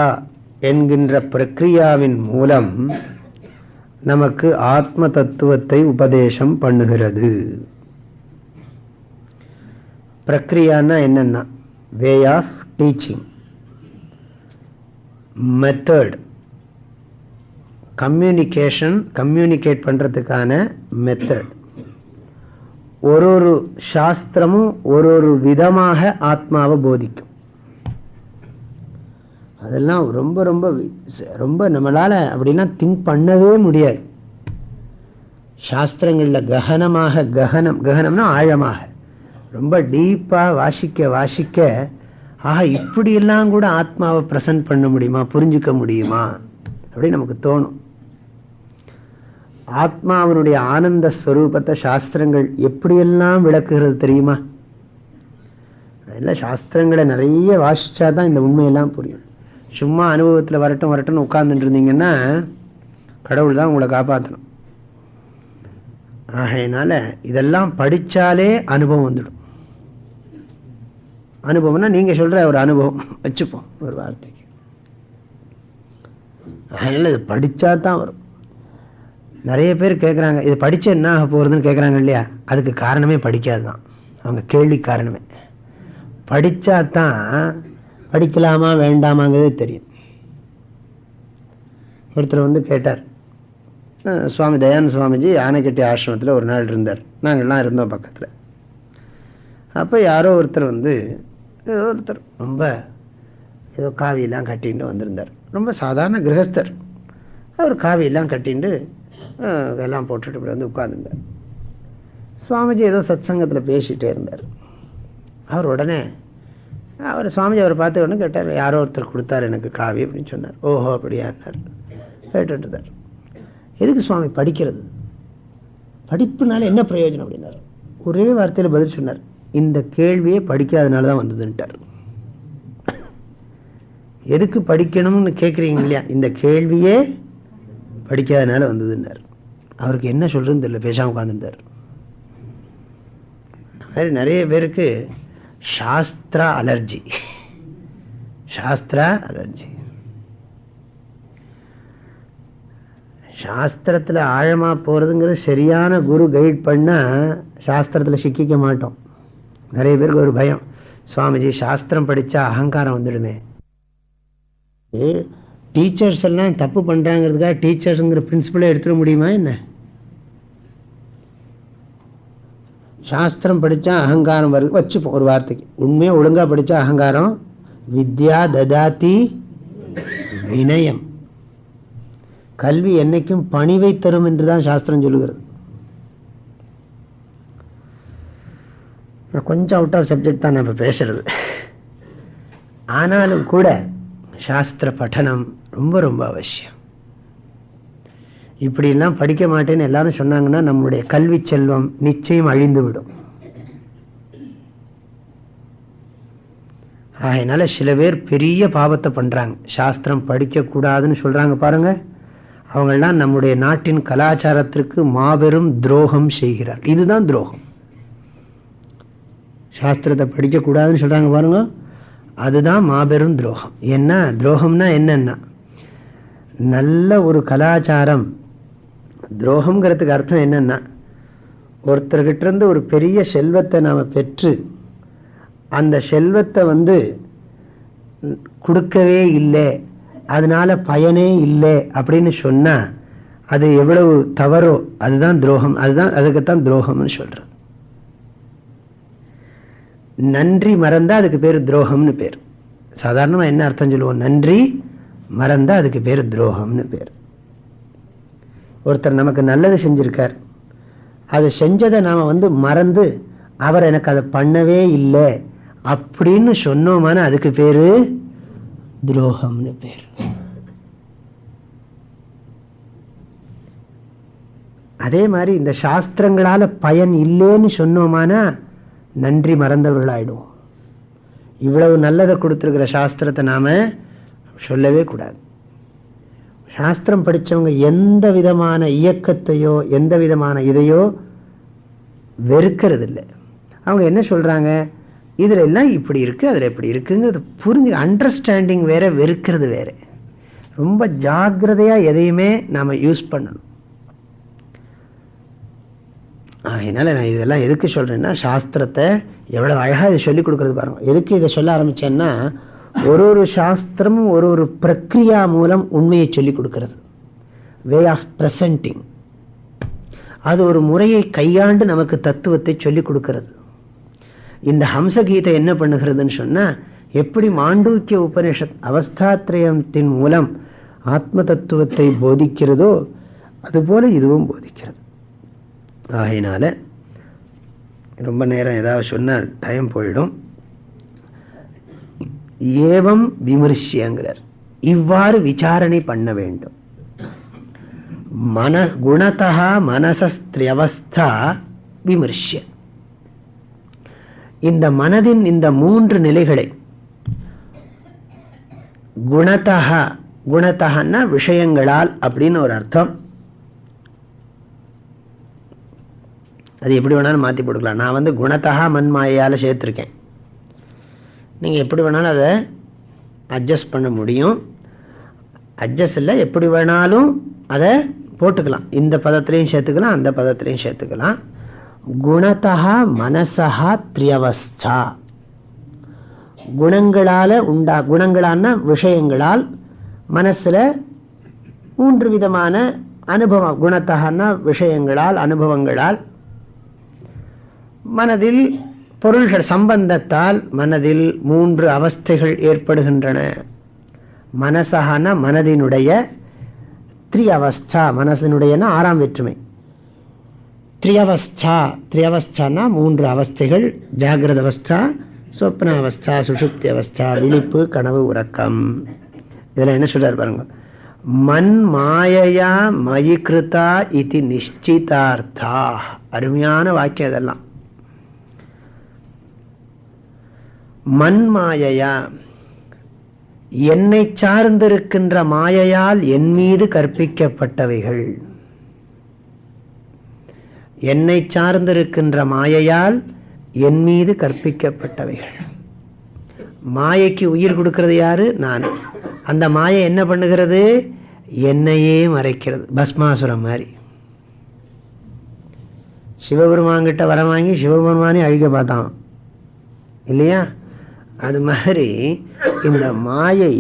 என்கின்ற பிரக்ரியாவின் மூலம் நமக்கு ஆத்ம தத்துவத்தை உபதேசம் பண்ணுகிறது. பிரக்ரியான்னா என்னன்னா way of teaching, method, communicate பண்றதுக்கான மெத்தட். ஒரு சாஸ்திரமும் ஒரு விதமாக ஆத்மாவை போதிக்கும். அதெல்லாம் ரொம்ப ரொம்ப ரொம்ப நம்மளால அப்படின்னா திங்க் பண்ணவே முடியாது. சாஸ்திரங்களில் ககனம்னா ஆழமாக ரொம்ப டீப்பாக வாசிக்க ஆஹா இப்படியெல்லாம் கூட ஆத்மாவை ப்ரெசன்ட் பண்ண முடியுமா, புரிஞ்சுக்க முடியுமா அப்படின்னு நமக்கு தோணும். ஆத்மாவினுடைய ஆனந்த ஸ்வரூபத்தை சாஸ்திரங்கள் எப்படியெல்லாம் விளக்குகிறது தெரியுமா? அதெல்லாம் சாஸ்திரங்களை நிறைய வாசிச்சா தான் இந்த உண்மையெல்லாம் புரியும். சும்மா அனுபவத்தில் வரட்டும் உட்கார்ந்துட்டு இருந்தீங்கன்னா கடவுள் தான் உங்களை காப்பாற்றணும். ஆகையினால இதெல்லாம் படித்தாலே அனுபவம் வந்துடும். அனுபவம்னா நீங்கள் சொல்கிற ஒரு அனுபவம் வச்சுப்போம் ஒரு வார்த்தைக்கு. அதனால் இது படித்தா தான் வரும். நிறைய பேர் கேட்குறாங்க இது படித்தா என்ன ஆக போகிறதுன்னு கேட்குறாங்க இல்லையா? அதுக்கு காரணமே படிக்காது தான். அவங்க கேள்வி காரணமே படித்தா தான் படிக்கலாமா வேண்டாமாங்கிறதே தெரியும். ஒருத்தர் வந்து கேட்டார், சுவாமி தயானந்த சுவாமிஜி ஆனைக்கட்டி ஆசிரமத்தில் ஒரு நாள் இருந்தார். நாங்கள்லாம் இருந்தோம் பக்கத்தில். அப்போ யாரோ ஒருத்தர் வந்து ரொம்ப ஏதோ காவியெல்லாம் கட்டின்னு வந்திருந்தார். ரொம்ப சாதாரண கிரகஸ்தர். அவர் காவியெல்லாம் கட்டின்னு எல்லாம் போட்டுட்டு இப்படி வந்து உட்கார்ந்துருந்தார். சுவாமிஜி ஏதோ சத் சங்கத்தில் பேசிகிட்டே இருந்தார். அவர் உடனே சுவாமிஜி அவரை பார்த்து உடனே கேட்டார், யாரோ ஒருத்தர் கொடுத்தார் எனக்கு காவி அப்படின்னு சொன்னார். ஓஹோ அப்படியான்னார். கேட்டுட்டார். எதுக்கு சுவாமி படிக்கிறது, படிப்புனால என்ன பிரயோஜனம் அப்படின்னார். ஒரே வார்த்தையில் பதில் சொன்னார், இந்த கேள்வியே படிக்காதனால தான் வந்ததுன்ட்டார். எதுக்கு படிக்கணும்னு கேட்குறீங்க இல்லையா, இந்த கேள்வியே படிக்காதனால வந்ததுன்னார். அவருக்கு என்ன சொல்றதுன்னு தெரியல, பேசாமல் உட்காந்துருந்தார். மாதிரி நிறைய பேருக்கு சாஸ்திரா அலர்ஜி. சாஸ்திரா அலர்ஜி. சாஸ்திரத்தில் ஆழமாக போகிறதுங்கிறது சரியான குரு கைட் பண்ணால் சாஸ்திரத்தில் சிக்கிக்க மாட்டோம். நிறைய பேருக்கு ஒரு பயம், சுவாமிஜி சாஸ்திரம் படித்தா அகங்காரம் வந்துடுமே. டீச்சர்ஸ் எல்லாம் தப்பு பண்ணுறாங்கிறதுக்காக டீச்சர்ஸுங்கிற பிரின்சிபலை எடுத்துட முடியுமா என்ன? சாஸ்திரம் படித்தா அகங்காரம் வருது வச்சுப்போம் ஒரு வார்த்தைக்கு. உண்மையாக ஒழுங்காக படித்தா அகங்காரம். வித்யா ததாதி வினயம். கல்வி என்னைக்கும் பணிவை தரும் என்று தான் சாஸ்திரம் சொல்லுகிறது. கொஞ்சம் அவுட் ஆஃப் சப்ஜெக்ட் தான் நம்ம பேசுறது. ஆனாலும் கூட சாஸ்திர பட்டனம் ரொம்ப ரொம்ப அவசியம். இப்படிலாம் படிக்க மாட்டேன்னு எல்லாரும் சொன்னாங்கன்னா நம்முடைய கல்வி செல்வம் நிச்சயம் அழிந்து விடும். அதனால சில பேர் பெரிய பாவத்தை பண்றாங்க, சாஸ்திரம் படிக்க கூடாதுன்னு சொல்றாங்க பாருங்க. அவங்கெல்லாம் நம்முடைய நாட்டின் கலாச்சாரத்திற்கு மாபெரும் துரோகம் செய்கிறார். இதுதான் துரோகம். சாஸ்திரத்தை படிக்க கூடாதுன்னு சொல்றாங்க பாருங்க, அதுதான் மாபெரும் துரோகம். என்ன துரோகம்னா என்னன்னா, நல்ல ஒரு கலாச்சாரம். துரோகம்ங்கிறதுக்கு அர்த்தம் என்னன்னா, ஒருத்தர்கிட்ட இருந்து ஒரு பெரிய செல்வத்தை நாம் பெற்று அந்த செல்வத்தை வந்து கொடுக்கவே இல்லை, அதனால பயனே இல்லை அப்படின்னு சொன்னா அது எவ்வளவு தவறோ அதுதான் துரோகம். அதுக்குத்தான் துரோகம்னு சொல்றேன். நன்றி மறந்தா அதுக்கு பேர் துரோகம்னு பேர். சாதாரணமாக என்ன அர்த்தம் சொல்லுவோம், நன்றி மறந்தா அதுக்கு பேர் துரோகம்னு பேர். ஒருத்தர் நமக்கு நல்லது செஞ்சிருக்கார், அது செஞ்சதை நாம் வந்து மறந்து அவர் எனக்கு அதை பண்ணவே இல்லை அப்படின்னு சொன்னோமான அதுக்கு பேரு துரோகம்னு பேர். அதே மாதிரி இந்த சாஸ்திரங்களால பயன் இல்லைன்னு சொன்னோமானா நன்றி மறந்தவர்களாயிடுவோம். இவ்வளவு நல்லதை கொடுத்துருக்கிற சாஸ்திரத்தை நாம சொல்லவே கூடாது. சாஸ்திரம் படித்தவங்க எந்த விதமான இயக்கத்தையோ எந்த விதமான இதையோ வெறுக்கிறது இல்லை. அவங்க என்ன சொல்றாங்க, இதுல எல்லாம் இப்படி இருக்கு அதுல எப்படி இருக்குங்கிறது புரிஞ்சு அண்டர்ஸ்டாண்டிங் வேற, வெறுக்கிறது வேற. ரொம்ப ஜாக்கிரதையா எதையுமே நாம யூஸ் பண்ணணும். அதனால நான் இதெல்லாம் எதுக்கு சொல்றேன்னா, சாஸ்திரத்தை எவ்வளவு அழகா இதை சொல்லிக் கொடுக்கறது பாருங்க. எதுக்கு இதை சொல்ல ஆரம்பிச்சேன்னா, ஒரு சாஸ்திரமும் ஒரு பிரக்ரியா மூலம் உண்மையை சொல்லிக் கொடுக்கிறது. Way of presenting. அது ஒரு முறையை கையாண்டு நமக்கு தத்துவத்தை சொல்லிக் கொடுக்கிறது. இந்த ஹம்சகீதை என்ன பண்ணுகிறதுன்னு சொன்னா, எப்படி மாண்டூக்கிய உபனிஷத் அவஸ்தாத்ரயத்தின் மூலம் ஆத்ம தத்துவத்தை போதிக்கிறதோ அதுபோல இதுவும் போதிக்கிறது. ஆகையினால ரொம்ப நேரம் ஏதாவது சொன்னால் டைம் போயிடும். ஏவம் விமர்சியங்கிறார், இவ்வாறு விசாரணை பண்ண வேண்டும். குணதா மனசஸ்திரியவஸ்தா விமர்சிய. இந்த மனதின் இந்த மூன்று நிலைகளை, குணத்தகன்னா விஷயங்களால் அப்படின்னு ஒரு அர்த்தம். அது எப்படி வேணாலும் மாற்றி போட்டுக்கலாம். நான் வந்து குணத்தகா மண்மாயால் சேர்த்துருக்கேன். நீங்கள் எப்படி வேணாலும் அதை அட்ஜஸ்ட் பண்ண முடியும். அட்ஜஸ்ட் இல்லை, எப்படி வேணாலும் அதை போட்டுக்கலாம். இந்த பதத்திலையும் சேர்த்துக்கலாம், அந்த பதத்திலையும் சேர்த்துக்கலாம். குணத்தா மனசா திரியவஸ்தா. குணங்களான விஷயங்களால் மனசில் 3 விதமான அனுபவம், குணத்தகன விஷயங்களால் அனுபவங்களால் மனதில் பொருள்கள் சம்பந்தத்தால் மனதில் 3 அவஸ்தைகள் ஏற்படுகின்றன. மனசகன மனதினுடைய த்ரியவஸ்தா, மனசினுடைய 6ஆம் வேற்றுமை. த்ரியவஸ்தானா 3 அவஸ்தைகள், ஜாகிரத அவஸ்தா, சொப்ன அவஸ்தா, சுஷுப்தி அவஸ்தா, விழிப்பு, கனவு, உறக்கம். இதில் என்ன சொல்றாரு பாருங்க, மன் மாயையா மயிகிருதா இது நிஷ்சிதார்த்தா. அருமையான வாக்கியம் இதெல்லாம். மன் மாயையா, என்னை சார்ந்திருக்கின்ற மாயையால் என் மீது கற்பிக்கப்பட்டவைகள். என்னை சார்ந்திருக்கின்ற மாயையால் என் மீது கற்பிக்கப்பட்டவைகள். மாயைக்கு உயிர் கொடுக்கிறது யாரு? நான். அந்த மாயை என்ன பண்ணுகிறது? என்னையே மறைக்கிறது. பஸ்மாசுரம் மாதிரி. சிவபெருமான்கிட்ட வரம் வாங்கி சிவபெருமானே அழிக்க பார்த்தான் இல்லையா? அது மாதிரி இந்த மாயை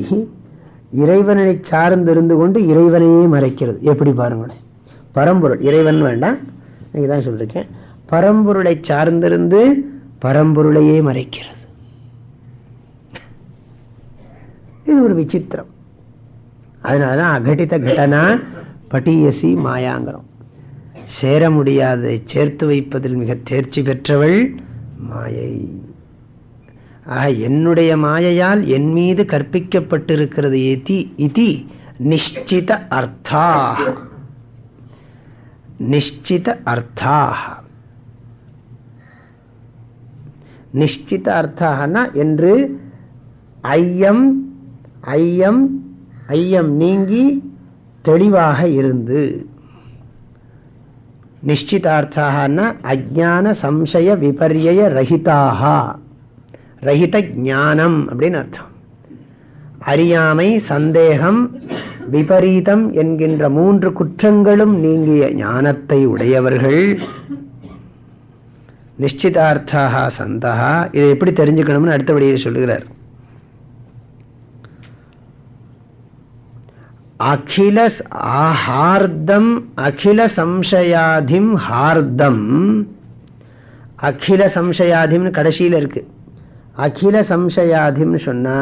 இறைவனை சார்ந்திருந்து கொண்டு இறைவனையே மறைக்கிறது. எப்படி பாருங்களேன். பரம்பொருள், இறைவன் வேண்டாம், நீங்க தான் சொல்லிருக்கேன். பரம்பொருளை சார்ந்திருந்து பரம்பொருளையே மறைக்கிறது. இது ஒரு விசித்திரம். அதனாலதான் அகட்டித கடனா பட்டியசி மாயாங்கிறோம். சேர முடியாததை சேர்த்து வைப்பதில் மிக தேர்ச்சி பெற்றவள் மாயை. ஆக என்னுடைய மாயையால் என் மீது கற்பிக்கப்பட்டிருக்கிறது. இதி நிஷ்சித அர்த்தாக. நிஷ்சித அர்த்தாக. நிஷ்சித அர்த்தாகனா என்று ஐயம் ஐயம் ஐயம் நீங்கி தெளிவாக இருந்து. நிஷ்சிதார்த்தாகனா அஜ்ஞான சம்சய விபர்யய ரஹிதாக. ரஹித ஞானம் அப்படின்னு அர்த்தம். அறியாமை, சந்தேகம், விபரீதம் என்கின்ற 3 குற்றங்களும் நீங்கிய ஞானத்தை உடையவர்கள் நிஷ்சிதார்த்தாக சந்தஹா. இதை எப்படி தெரிஞ்சுக்கணும்னு அடுத்தபடியில் சொல்லுகிறார். அகில ஹார்தம் அகில சம்சயாதிம் ஹார்தம். அகில சம்சயாதிம்னு கடைசியில் இருக்கு. அகில சம்சயாதிம்னு சொன்னா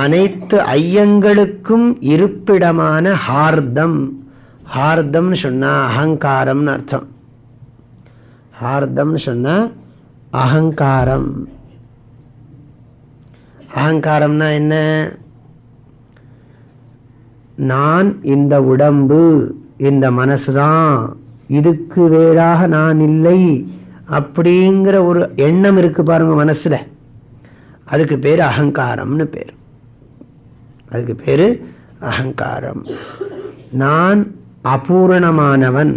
அனைத்து ஐயங்களுக்கும் இருப்பிடமான ஹார்தம். ஹார்தம்னு சொன்னா அகங்காரம்னு அர்த்தம். ஹார்தம்னு சொன்னா அகங்காரம். அகங்காரம்னா என்ன? நான் இந்த உடம்பு, இந்த மனசுதான், இதுக்கு வேறாக நான் இல்லை அப்படிங்கிற ஒரு எண்ணம் இருக்கு பாருங்க மனசுல. அதுக்கு பேரு அகங்காரம்னு பேர். அதுக்கு பேரு அகங்காரம். நான் அபூரணமானவன்,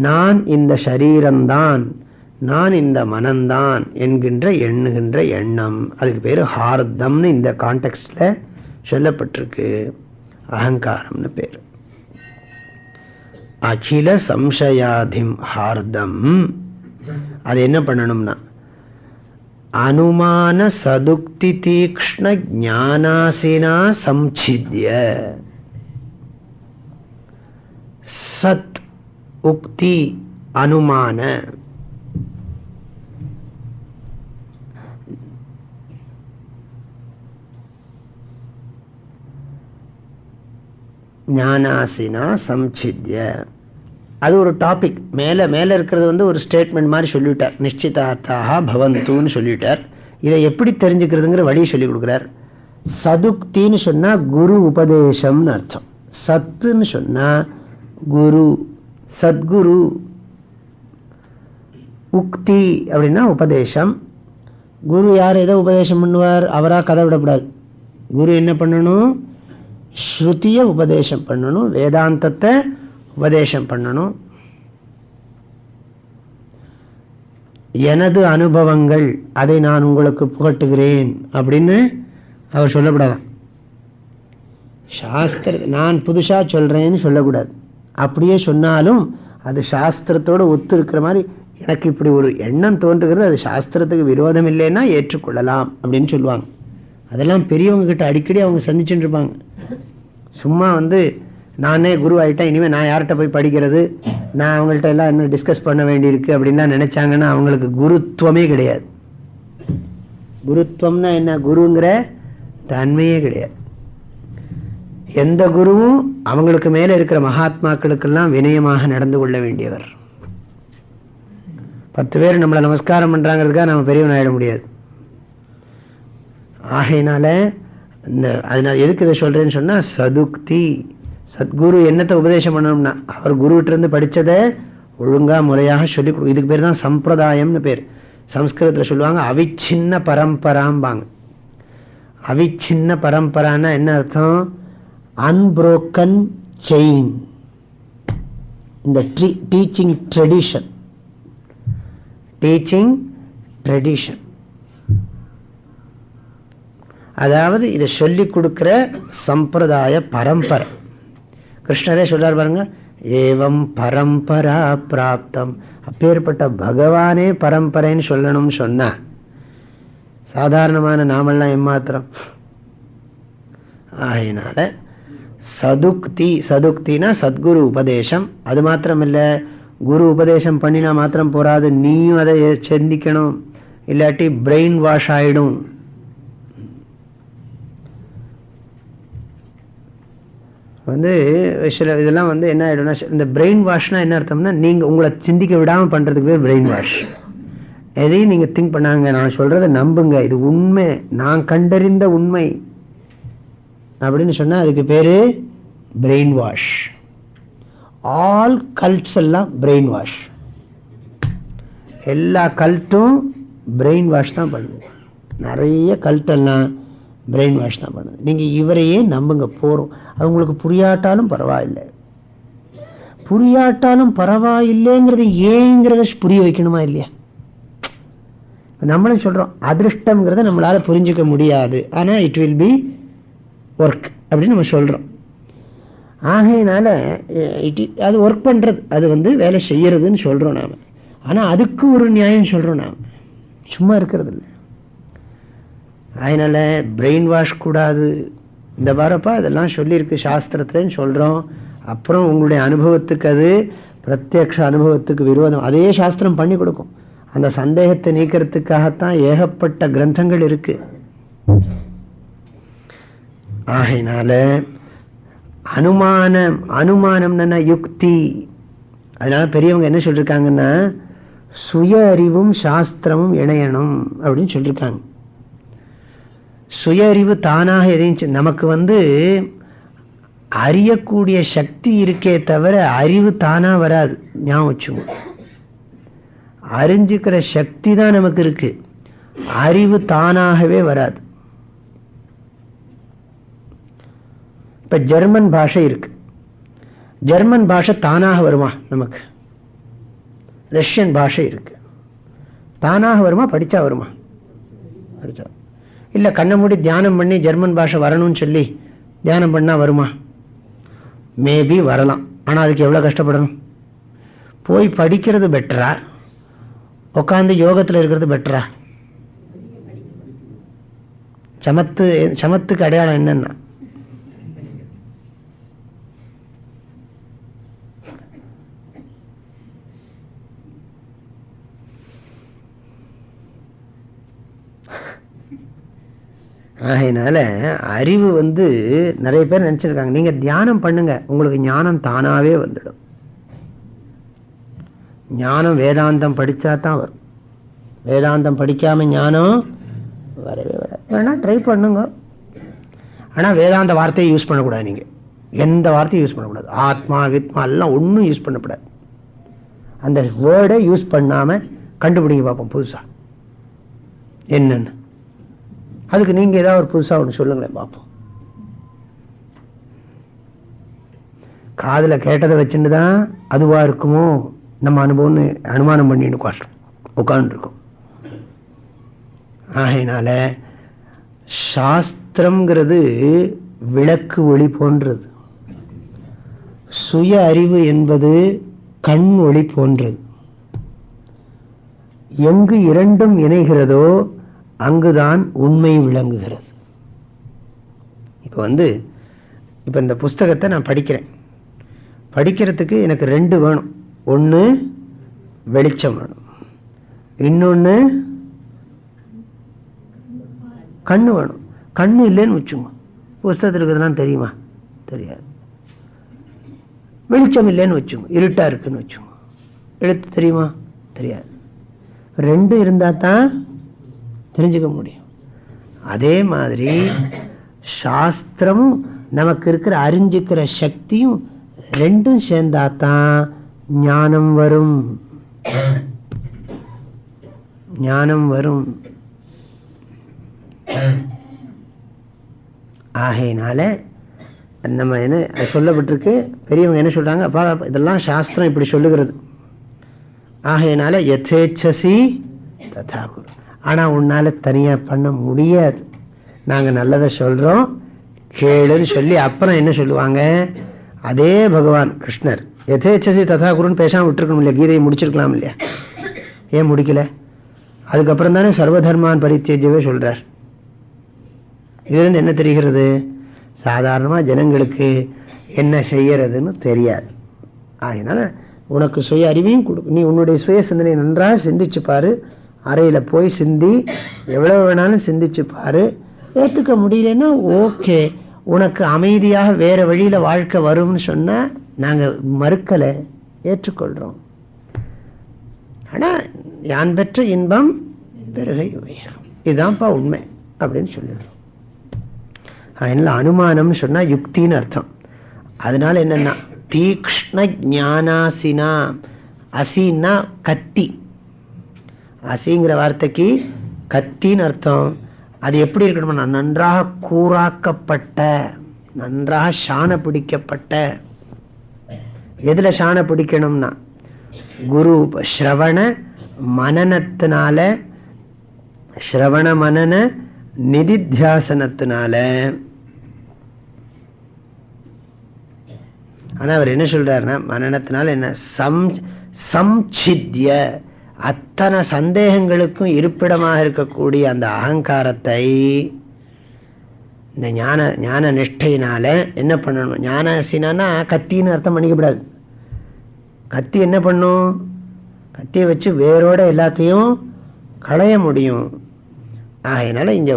நான் இந்த சரீரம்தான், நான் இந்த மனம்தான் என்கின்ற எண்ணுகின்ற எண்ணம். அதுக்கு பேரு ஹார்தம்னு இந்த கான்டெக்ஸ்ட்ல சொல்லப்பட்டிருக்கு. அகங்காரம்னு பேர். அகில சம்சயாதிம் ஹார்தம். அது என்ன பண்ணணும்னா அனுமான சதுக்தி தீக்ஷ்ண ஞானாசினா சம்சித்ய. சத் உக்தி அனுமான ஞானாசினா சம்சித்ய. அது ஒரு டாபிக். மேல மேல இருக்கிறது ஒரு ஸ்டேட்மெண்ட் மாதிரி சொல்லிவிட்டார். நிஷ்சிதார்த்தாக பவந்துன்னு சொல்லிவிட்டார். இதை எப்படி தெரிஞ்சுக்கிறதுங்கிற வழி சொல்லி கொடுக்குறார். சதுக்தின்னு சொன்னா குரு உபதேசம்னு அர்த்தம். சத்துன்னு சொன்னா குரு, சத்குரு. உக்தி அப்படின்னா உபதேசம். குரு யார் ஏதோ உபதேசம் பண்ணுவார், அவராக கதை விடக்கூடாது. குரு என்ன பண்ணணும்? ஸ்ருதிய உபதேசம் பண்ணணும், வேதாந்தத்தை உபதேசம் பண்ணணும். எனது அனுபவங்கள் அதை நான் உங்களுக்கு புகட்டுகிறேன் அப்படின்னு அவர் சொல்லக்கூடாதான். சாஸ்திர நான் புதுசா சொல்றேன்னு சொல்லக்கூடாது. அப்படியே சொன்னாலும் அது சாஸ்திரத்தோடு ஒத்து இருக்கிற மாதிரி எனக்கு இப்படி ஒரு எண்ணம் தோன்றுகிறது, அது சாஸ்திரத்துக்கு விரோதம் இல்லைன்னா ஏற்றுக்கொள்ளலாம் அப்படின்னு சொல்லுவாங்க. அதெல்லாம் பெரியவங்க கிட்ட அடிக்கடி அவங்க சந்திச்சுட்டு இருப்பாங்க. சும்மா நானே குரு ஆகிட்டேன், இனிமேல் நான் யார்கிட்ட போய் படிக்கிறது, நான் அவங்கள்ட்ட எல்லாம் இன்னும் டிஸ்கஸ் பண்ண வேண்டியிருக்கு அப்படின்லாம் நினைச்சாங்கன்னா அவங்களுக்கு குருத்துவமே கிடையாது. குருத்துவம்னா என்ன? குருங்கிற தன்மையே கிடையாது. எந்த குருவும் அவங்களுக்கு மேல இருக்கிற மகாத்மாக்களுக்கெல்லாம் வினயமாக நடந்து கொள்ள வேண்டியவர். 10 பேர் நம்மளை நமஸ்காரம் பண்றாங்கிறதுக்காக நம்ம பெரியவன் ஆயிட முடியாது. ஆகையினால அதனால எதுக்கு இதை சொல்றேன்னு சொன்னா, சதுக்தி, சத்குரு என்னத்தை உபதேசம் பண்ணணும்னா அவர் குருவிட்ட இருந்து படிச்சதை ஒழுங்கா முறையாக சொல்லி கொடுக்கும். இதுக்கு பேர் தான் சம்பிரதாயம்னு பேர். சம்ஸ்கிருதத்தில் சொல்லுவாங்க அவிச்சின்ன பரம்பராம்பாங்க. அவிச்சின்ன பரம்பரான்னா என்ன அர்த்தம்? Unbroken chain. இந்த டீச்சிங் ட்ரெடிஷன், டீச்சிங் ட்ரெடிஷன், அதாவது இதை சொல்லி கொடுக்கிற சம்பிரதாய பரம்பரை. கிருஷ்ணரே சொல்றார் பாருங்க, ஏவம் பரம்பரா பிராப்தம். அப்பேற்பட்ட பகவானே பரம்பரைன்னு சொல்லணும்னு சொன்னா சாதாரணமான நாமெல்லாம் ஏமாத்திரம். ஆகையினால சதுக்தி, சதுக்தினா சத்குரு உபதேசம். அது மாத்திரம் இல்லை, குரு உபதேசம் பண்ணினா மாத்திரம் போராது, நீயும் அதை சிந்திக்கணும், இல்லாட்டி பிரெயின் வாஷ் ஆயிடும். சில இதெல்லாம் என்ன ஆயிடும்னா, இந்த பிரெயின் வாஷ்னா என்ன அர்த்தம்னா, நீங்க உங்களை சிந்திக்க விடாம பண்றதுக்கு பேர் பிரெயின் வாஷ். எதையும் நீங்க திங்க் பண்ணாங்க, நான் சொல்றதை நம்புங்க, இது உண்மை, நான் கண்டறிந்த உண்மை அப்படின்னு சொன்னா அதுக்கு பேரு பிரெயின் வாஷ். ஆல் கல்ட்ஸ் எல்லாம் பிரெயின் வாஷ். எல்லா கல்ட்டும் பிரெயின் வாஷ் தான் பண்ணுது. நிறைய கல்ட் எல்லாம் பிரெயின் வாஷ் தான் பண்ணுது. நீங்க இவரையே நம்புங்க போறோம். அது உங்களுக்கு புரியாட்டாலும் பரவாயில்லை. புரியாட்டாலும் பரவாயில்லைங்கிறது ஏங்கிறத புரிய வைக்கணுமா இல்லையா? நம்மளும் சொல்றோம் அதிருஷ்டம்ங்கிறத நம்மளால புரிஞ்சுக்க முடியாது, ஆனா இட் வில் பி ஒர்க் அப்படின்னு நம்ம சொல்றோம். ஆகையினால அது ஒர்க் பண்றது, அது வேலை செய்யறதுன்னு சொல்றோம் நாம. ஆனா அதுக்கு ஒரு நியாயம் சொல்றோம் நாம, சும்மா இருக்கிறது இல்லை. அதனால பிரெயின் வாஷ் கூடாது. இந்த வாரப்பா இதெல்லாம் சொல்லியிருக்கு சாஸ்திரத்துலன்னு சொல்றோம். அப்புறம் உங்களுடைய அனுபவத்துக்கு அது பிரத்யக்ஷ அனுபவத்துக்கு விரோதம். அதே சாஸ்திரம் பண்ணி கொடுக்கும். அந்த சந்தேகத்தை நீக்கிறதுக்காகத்தான் ஏகப்பட்ட கிரந்தங்கள் இருக்கு. ஆகையினால அனுமானம், அனுமானம்னா யுக்தி. அதனால பெரியவங்க என்ன சொல்லிருக்காங்கன்னா, சுய அறிவும் சாஸ்திரமும் இணையணும் அப்படின்னு சொல்லிருக்காங்க. சுய அறிவு தானாக எதையும் நமக்கு அறியக்கூடிய சக்தி இருக்கே தவிர அறிவு தானா வராது. ஞாபகம் வச்சுங்க, அறிஞ்சுக்கிற சக்தி தான் நமக்கு இருக்கு, அறிவு தானாகவே வராது. இப்ப ஜெர்மன் பாஷை இருக்கு, ஜெர்மன் பாஷை தானாக வருமா நமக்கு? ரஷ்யன் பாஷை இருக்கு, தானாக வருமா? படிச்சா வருமா? படிச்சா. இல்ல கண்ணை மூடி தியானம் பண்ணி ஜெர்மன் பாஷை வரணும்னு சொல்லி தியானம் பண்ணா வருமா? மேபி வரலாம். ஆனா அதுக்கு எவ்வளவு கஷ்டப்படணும்? போய் படிக்கிறது பெட்டரா, உட்காந்து யோகத்துல இருக்கிறது பெட்டரா? சமத்துக்கு அடையாளம் என்னன்னா, ஆகையினால அறிவு நிறைய பேர் நினைச்சிருக்காங்க, நீங்க தியானம் பண்ணுங்க உங்களுக்கு ஞானம் தானாவே வந்துடும். ஞானம் வேதாந்தம் படிச்சா தான் வரும். வேதாந்தம் படிக்காம ஞானம் வரவே வராது. வேணா ட்ரை பண்ணுங்க. ஆனா வேதாந்த வார்த்தையை யூஸ் பண்ணக்கூடாது. நீங்க எந்த வார்த்தையும் யூஸ் பண்ணக்கூடாது. ஆத்மா வித்மா எல்லாம் ஒன்றும் யூஸ் பண்ணக்கூடாது. அந்த வேர்டை யூஸ் பண்ணாம கண்டுபிடிங்க பார்ப்போம் புதுசா என்னன்னு. அதுக்கு நீங்க ஏதாவது ஒரு புதுசா ஒன்று சொல்லுங்களேன் பார்ப்போம். காதுல கேட்டதை வச்சுட்டு தான் அதுவா இருக்குமோ நம்ம அனுபவம்னு அனுமானம் பண்ணிட்டு உட்காந்துருக்கோம். ஆகையினால சாஸ்திரம்ங்கிறது விளக்கு ஒளி போன்றது, சுய அறிவு என்பது கண் ஒளி போன்றது. எங்கு இரண்டும் இணைகிறதோ அங்குதான் உண்மை விளங்குகிறது. இப்போ இந்த புஸ்தகத்தை நான் படிக்கிறேன். படிக்கிறதுக்கு எனக்கு ரெண்டு வேணும். ஒன்று வெளிச்சம் வேணும், இன்னொன்று கண்ணு வேணும். கண்ணு இல்லைன்னு வச்சுங்க, புஸ்தகத்தில் இருக்கிறதுலாம் தெரியுமா? தெரியாது. வெளிச்சம் இல்லைன்னு வச்சுங்க, இருட்டா இருக்குன்னு வச்சுங்க, எழுத்து தெரியுமா? தெரியாது. ரெண்டு இருந்தால் தான் தெரிஞ்சுக்க முடியும். அதே மாதிரி சாஸ்திரமும் நமக்கு இருக்கிற அறிஞ்சிக்கிற சக்தியும் ரெண்டும் சேர்ந்தாதான் ஞானம் வரும். ஞானம் வரும். ஆகையினால நம்ம என்ன சொல்லப்பட்டிருக்கு, பெரியவங்க என்ன சொல்றாங்க, அப்பா இதெல்லாம் சாஸ்திரம் இப்படி சொல்லுகிறது. ஆகையினால யதேச்சசி ததா குரு. ஆனால் உன்னால தனியாக பண்ண முடியாது. நாங்கள் நல்லதை சொல்கிறோம் கேளுன்னு சொல்லி அப்புறம் என்ன சொல்லுவாங்க, அதே பகவான் கிருஷ்ணர் யதேச்சசி ததா குருன்னு பேசாமல் விட்டுருக்கணும் இல்லையா? கீதையை முடிச்சிருக்கலாம் இல்லையா? ஏன் முடிக்கல? அதுக்கப்புறம் தானே சர்வதர்மான் பரித்தியஜவே சொல்கிறார். இதுலேருந்து என்ன தெரிகிறது? சாதாரணமாக ஜனங்களுக்கு என்ன செய்யறதுன்னு தெரியாது. அதனால் உனக்கு சுய அறிவையும் கொடுக்கும். நீ உன்னுடைய சுய சிந்தனை நன்றாக சிந்திச்சு பாரு. அறையில் போய் சிந்தி எவ்வளோ வேணாலும் சிந்திச்சு பாரு. ஏற்றுக்க முடியலன்னா ஓகே, உனக்கு அமைதியாக வேறு வழியில் வாழ்க்கை வரும்னு சொன்னால் நாங்கள் மறுக்கலை, ஏற்றுக்கொள்கிறோம். ஆனால் யான் பெற்ற இன்பம் பெருகை உயரும், இதுதான்ப்பா உண்மை அப்படின்னு சொல்லிடுறோம். அதனால் அனுமானம்னு சொன்னால் யுக்தின்னு அர்த்தம். அதனால என்னென்னா தீக்ஷ்ண ஞானாசினா, அசின்னா கத்தி, அசிங்கிற வார்த்தைக்கு கத்தின்னு அர்த்தம். அது எப்படி இருக்கணும்னா நன்றாக கூறாக்கப்பட்ட, நன்றாக சாண பிடிக்கப்பட்ட. எதில் சாண பிடிக்கணும்னா குரு ஸ்ரவண மனனத்தினால, ஸ்ரவண மனன நிதித்தியாசனத்தினால. ஆனால் அவர் என்ன சொல்றாருன்னா மனனத்தினால என்ன சம்சித்ய, அத்தனை சந்தேகங்களுக்கும் இருப்பிடமாக இருக்கக்கூடிய அந்த அகங்காரத்தை இந்த ஞான நிஷ்டையினால என்ன பண்ணணும்? ஞானசினா கத்தின்னு அர்த்தம் பண்ணிக்கப்படாது. கத்தி என்ன பண்ணும்? கத்தியை வச்சு வேரோட எல்லாத்தையும் களைய முடியும். அதனால இங்க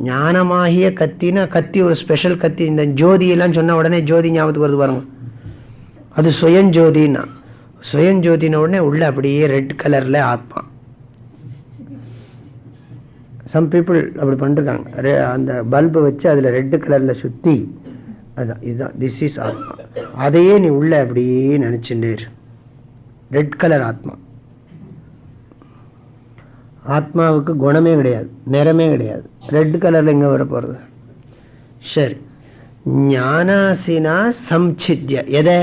ஞானமாகிய கத்தினா, கத்தி ஒரு ஸ்பெஷல் கத்தி. இந்த ஜோதியெல்லாம் சொன்ன உடனே ஜோதி ஞாபகத்துக்கு வருது பாருங்க, அது சுயஞ்சோதின்னா. சுயஞ்சோதின உடனே உள்ள அப்படியே ரெட் கலர்ல ஆத்மா. சம் பீப்புள் அப்படி பண்ணிருக்காங்க, அந்த பல்பை வச்சு அதுல ரெட் கலர்ல சுத்தி, அதுதான் இதுதான் திஸ் இஸ் ஆத்மா. அதையே நீ உள்ள அப்படியே நினைச்சுட்டே ரெட் கலர் ஆத்மா. ஆத்மாவுக்கு குணமே கிடையாது, நிறமே கிடையாது, ரெட் கலர்ல எங்க வர போறது? சரி, ஞானாசினா சம்சித்ய, எதை?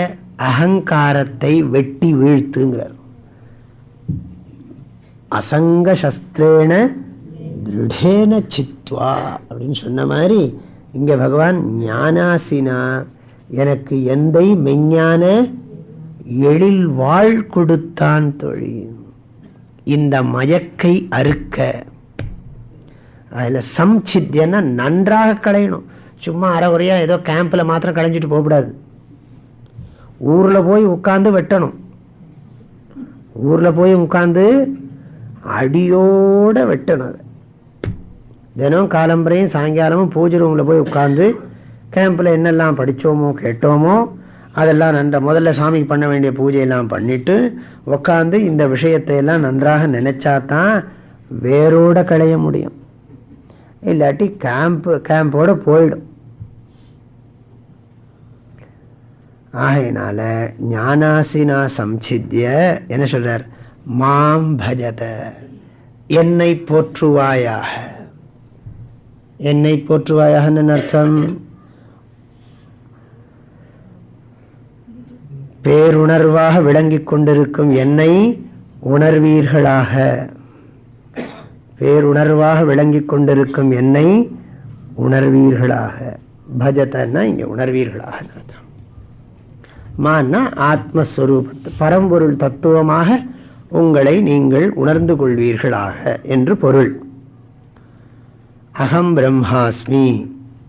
அகங்காரத்தை வெட்டி வீழ்த்துங்கிறார். அசங்க சஸ்திரேன திருடேன சித்வா அப்படின்னு சொன்ன மாதிரி இங்க பகவான் ஞானாசினா, எனக்கு எந்தை மெஞ்ஞான எழில் வாழ் கொடுத்தான் தொழில், இந்த மயக்கை அறுக்க. அதில் சம்சித்தியன்னா நன்றாக களையணும். சும்மா அறகுறையா ஏதோ கேம்பில் மாத்திரம் களைஞ்சிட்டு போகக்கூடாது. ஊரில் போய் உட்காந்து வெட்டணும். ஊரில் போய் உட்காந்து அடியோட வெட்டணும். அதை தினம் காலம்பரையும் சாயங்காலமும் பூஜை ரூமில் போய் உட்காந்து கேம்பில் என்னெல்லாம் படித்தோமோ கேட்டோமோ அதெல்லாம் முதல்ல சாமிக்கு பண்ண வேண்டிய பூஜையெல்லாம் பண்ணிட்டு உட்காந்து இந்த விஷயத்தை எல்லாம் நன்றாக நினைச்சாதான் வேரோட களைய முடியும். இல்லாட்டி கேம்போட போயிடும். ஆகையினால ஞானாசினா சம்சித்ய என்ன சொல்றார்? மாம் பஜத, என்னை போற்றுவாயாக. என்னை போற்றுவாயாகன்னு அர்த்தம், பேருணர்வாக விளங்கிக் கொண்டிருக்கும் என்னை உணர்வீர்களாக. பேருணர்வாக விளங்கிக் கொண்டிருக்கும் என்னை உணர்வீர்களாக. பஜதன்னா இங்க உணர்வீர்களாக அர்த்தம். மான்னா ஆத்மஸ்வரூபத்து பரம்பொருள் தத்துவமாக உங்களை நீங்கள் உணர்ந்து கொள்வீர்களாக என்று பொருள். அகம் பிரம்மாஸ்மி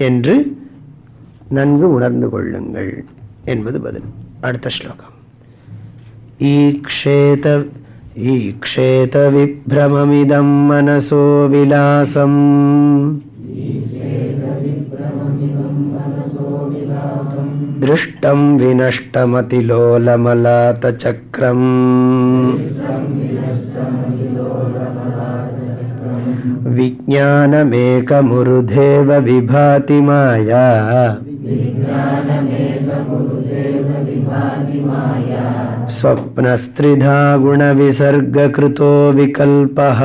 என்று நன்கு உணர்ந்து கொள்ளுங்கள் என்பது பதில். அடுத்த ஸ்லோகம். ஈக்ஷேத விப்ரமமிதம் மனசோ விலாசம் திருஷ்டம் வினஷ்டமதிலோலமலாத சக்ரம் விஜ்ஞானமேகமுருதேவ விபாதி மாயா ஸ்வப்னஸ்த்ரிதா குணவிசர்கக்ருதோ விகல்பஹ.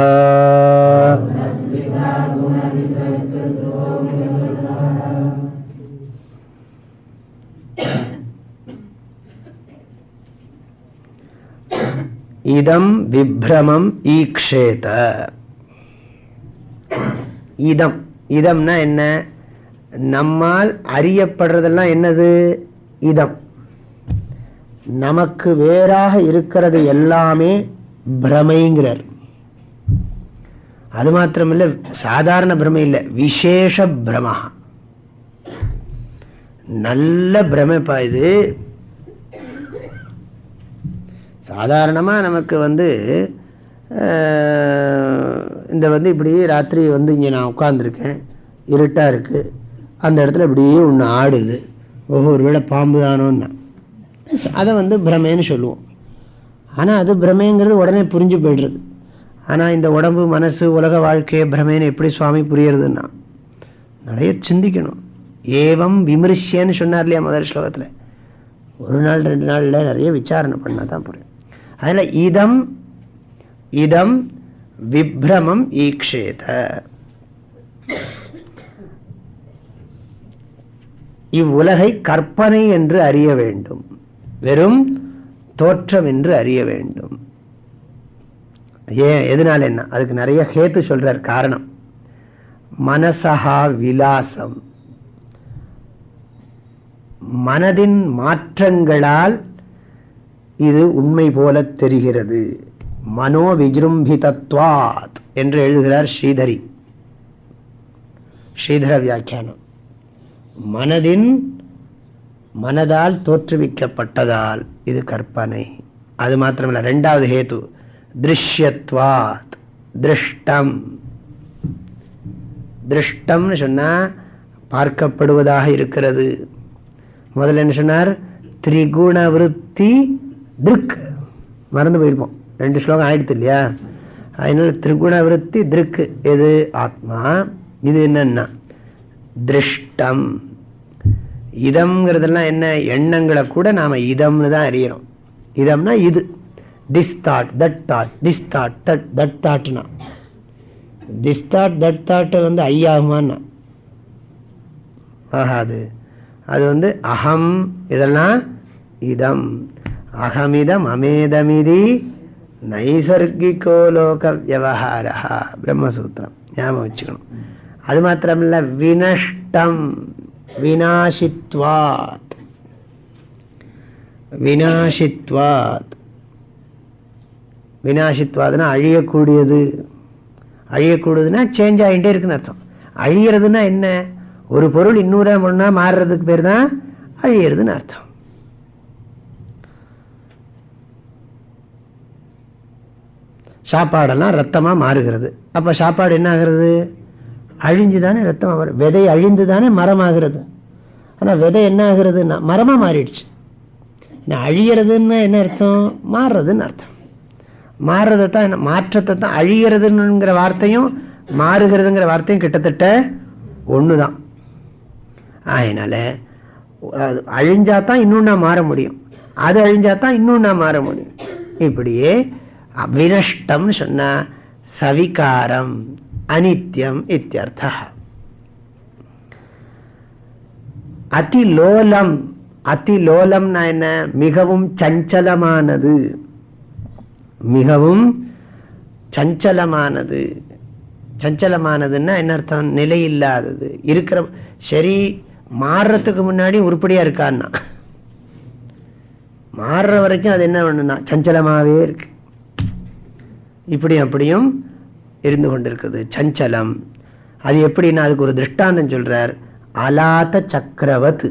இதம் விப்ரமம் ஈக்ஷேத. இதம், இதம்னா என்ன? நம்மால் அறியப்படுறதெல்லாம் என்னது? இதம். நமக்கு வேறாக இருக்கிறது எல்லாமே பிரமைங்கிறார். அது மாத்திரமில்ல, சாதாரண பிரமை இல்லை, விசேஷ பிரமா, நல்ல பிரமைப்பா இது. சாதாரணமா நமக்கு இந்த இப்படி ராத்திரி இங்கே நான் உட்காந்துருக்கேன், இருட்டா இருக்கு, அந்த இடத்துல இப்படியே ஒன்று ஆடுது, ஒவ்வொரு வேளை பாம்பு தானோன்னா அதை பிரமைன்னு சொல்லுவோம். ஆனால் அது பிரமைங்கிறது உடனே புரிஞ்சு போய்டுறது. ஆனால் இந்த உடம்பு மனசு உலக வாழ்க்கையை பிரமைன்னு எப்படி சுவாமி புரியறதுன்னா நிறைய சிந்திக்கணும். ஏவம் விமர்சியன்னு சொன்னார் இல்லையா முதல் ஸ்லோகத்தில். ஒரு நாள் 2 நாளில் நிறைய விசாரணை பண்ணால் தான் புரியும். அதில் இதம் இதம் விப்ரமம் ஈக்ஷேத. இவ்வுலகை கற்பனை என்று அறிய வேண்டும், வெறும் தோற்றம் என்று அறிய வேண்டும். ஏன், எதனால, என்ன? அதுக்கு நிறைய ஹேத்து சொல்றார். காரணம், மனசஹா விலாசம், மனதின் மாற்றங்களால் இது உண்மை போல தெரிகிறது. மனோ விஜృంభిதத்வாத் என்று எழுதுகிறார் ஸ்ரீதரி, ஸ்ரீதர வியாக்கியானம். மனதால் தோற்றுவிக்கப்பட்டதால் இது கற்பனை. அது மாத்திரமல்ல, 2வது ஹேத்து திருஷ்யத்வாத், திருஷ்டம். திருஷ்டம்னு சொன்னா பார்க்கப்படுவதாக இருக்கிறது. முதல்ல என்ன சொன்னார்? திரிகுண விருத்தி திருக், மறந்து போயிருப்போம், 2 ஸ்லோகம் ஆயிடுத்து இல்லையா? அதனால திரிகுண விருத்தி திருக்கு எது? ஆத்மா. இது என்னன்னா திருஷ்டம். இதம்ங்கிறதெல்லாம் என்ன? எண்ணங்களை கூட நாம இதம்னு தான் அறியறோம். இதம்னா இது, this that, that that, this that, that தாட்னா, திஸ் தாட் தட் தாட்டை ஐயாகுமான்னா ஆகாது. அது அகம், இதெல்லாம் இதம். அகமிதம் அமேதமிதி நைசர்கிகோ லோக வியவஹாரா, பிரம்மசூத்திரம் ஞாபகம் வச்சுக்கணும். அது மாத்திரமில்ல, வினஷ்டம், விநாசித்வாத். விநாசித்வாத், விநாசித்வாத்னா அழியக்கூடியது. அழியக்கூடியதுன்னா சேஞ்ச் ஆகிட்டே இருக்குன்னு அர்த்தம். அழியறதுன்னா என்ன? ஒரு பொருள் இன்னொரு ஒன்றா மாறுறதுக்கு பேர் தான் அழியறதுன்னு அர்த்தம். சாப்பாடெல்லாம் ரத்தமா மாறுகிறது. அப்ப சாப்பாடு என்ன ஆகிறது? அழிஞ்சுதானே ரத்தமா மாறும். விதை அழிந்து தானே மரமாகிறது. ஆனா விதை என்ன ஆகுறதுன்னா மரமா மாறிடுச்சு. அழியறதுன்னு என்ன அர்த்தம்? மாறுறதுன்னு அர்த்தம். மாறுறதைத்தான், மாற்றத்தை தான். அழியறதுங்கிற வார்த்தையும் மாறுகிறதுங்கிற வார்த்தையும் கிட்டத்தட்ட ஒண்ணுதான். அதனால அழிஞ்சாதான் இன்னொன்னா மாற முடியும், அது அழிஞ்சாதான் இன்னொன்னா மாற முடியும். இப்படியே வினஷ்டம் சொன்னா சவிகாரம், அனித்யம் இத்தியர்த்தா. அதிலோலம், அதிலோலம்னா என்ன? மிகவும் சஞ்சலமானது, மிகவும் சஞ்சலமானது. சஞ்சலமானதுன்னா என்ன அர்த்தம்? நிலை இல்லாதது. இருக்கிற சரி, மாறுறதுக்கு முன்னாடி உருப்படியா இருக்கான்னா, மாறுற வரைக்கும் அது என்ன பண்ணுன்னா சஞ்சலமாவே இருக்கு. இப்படியும் அப்படியும் இருந்து கொண்டிருக்குது, சஞ்சலம். அது எப்படின்னா அதுக்கு ஒரு திருஷ்டாந்தம் சொல்றார். அலாத சக்கரவத்.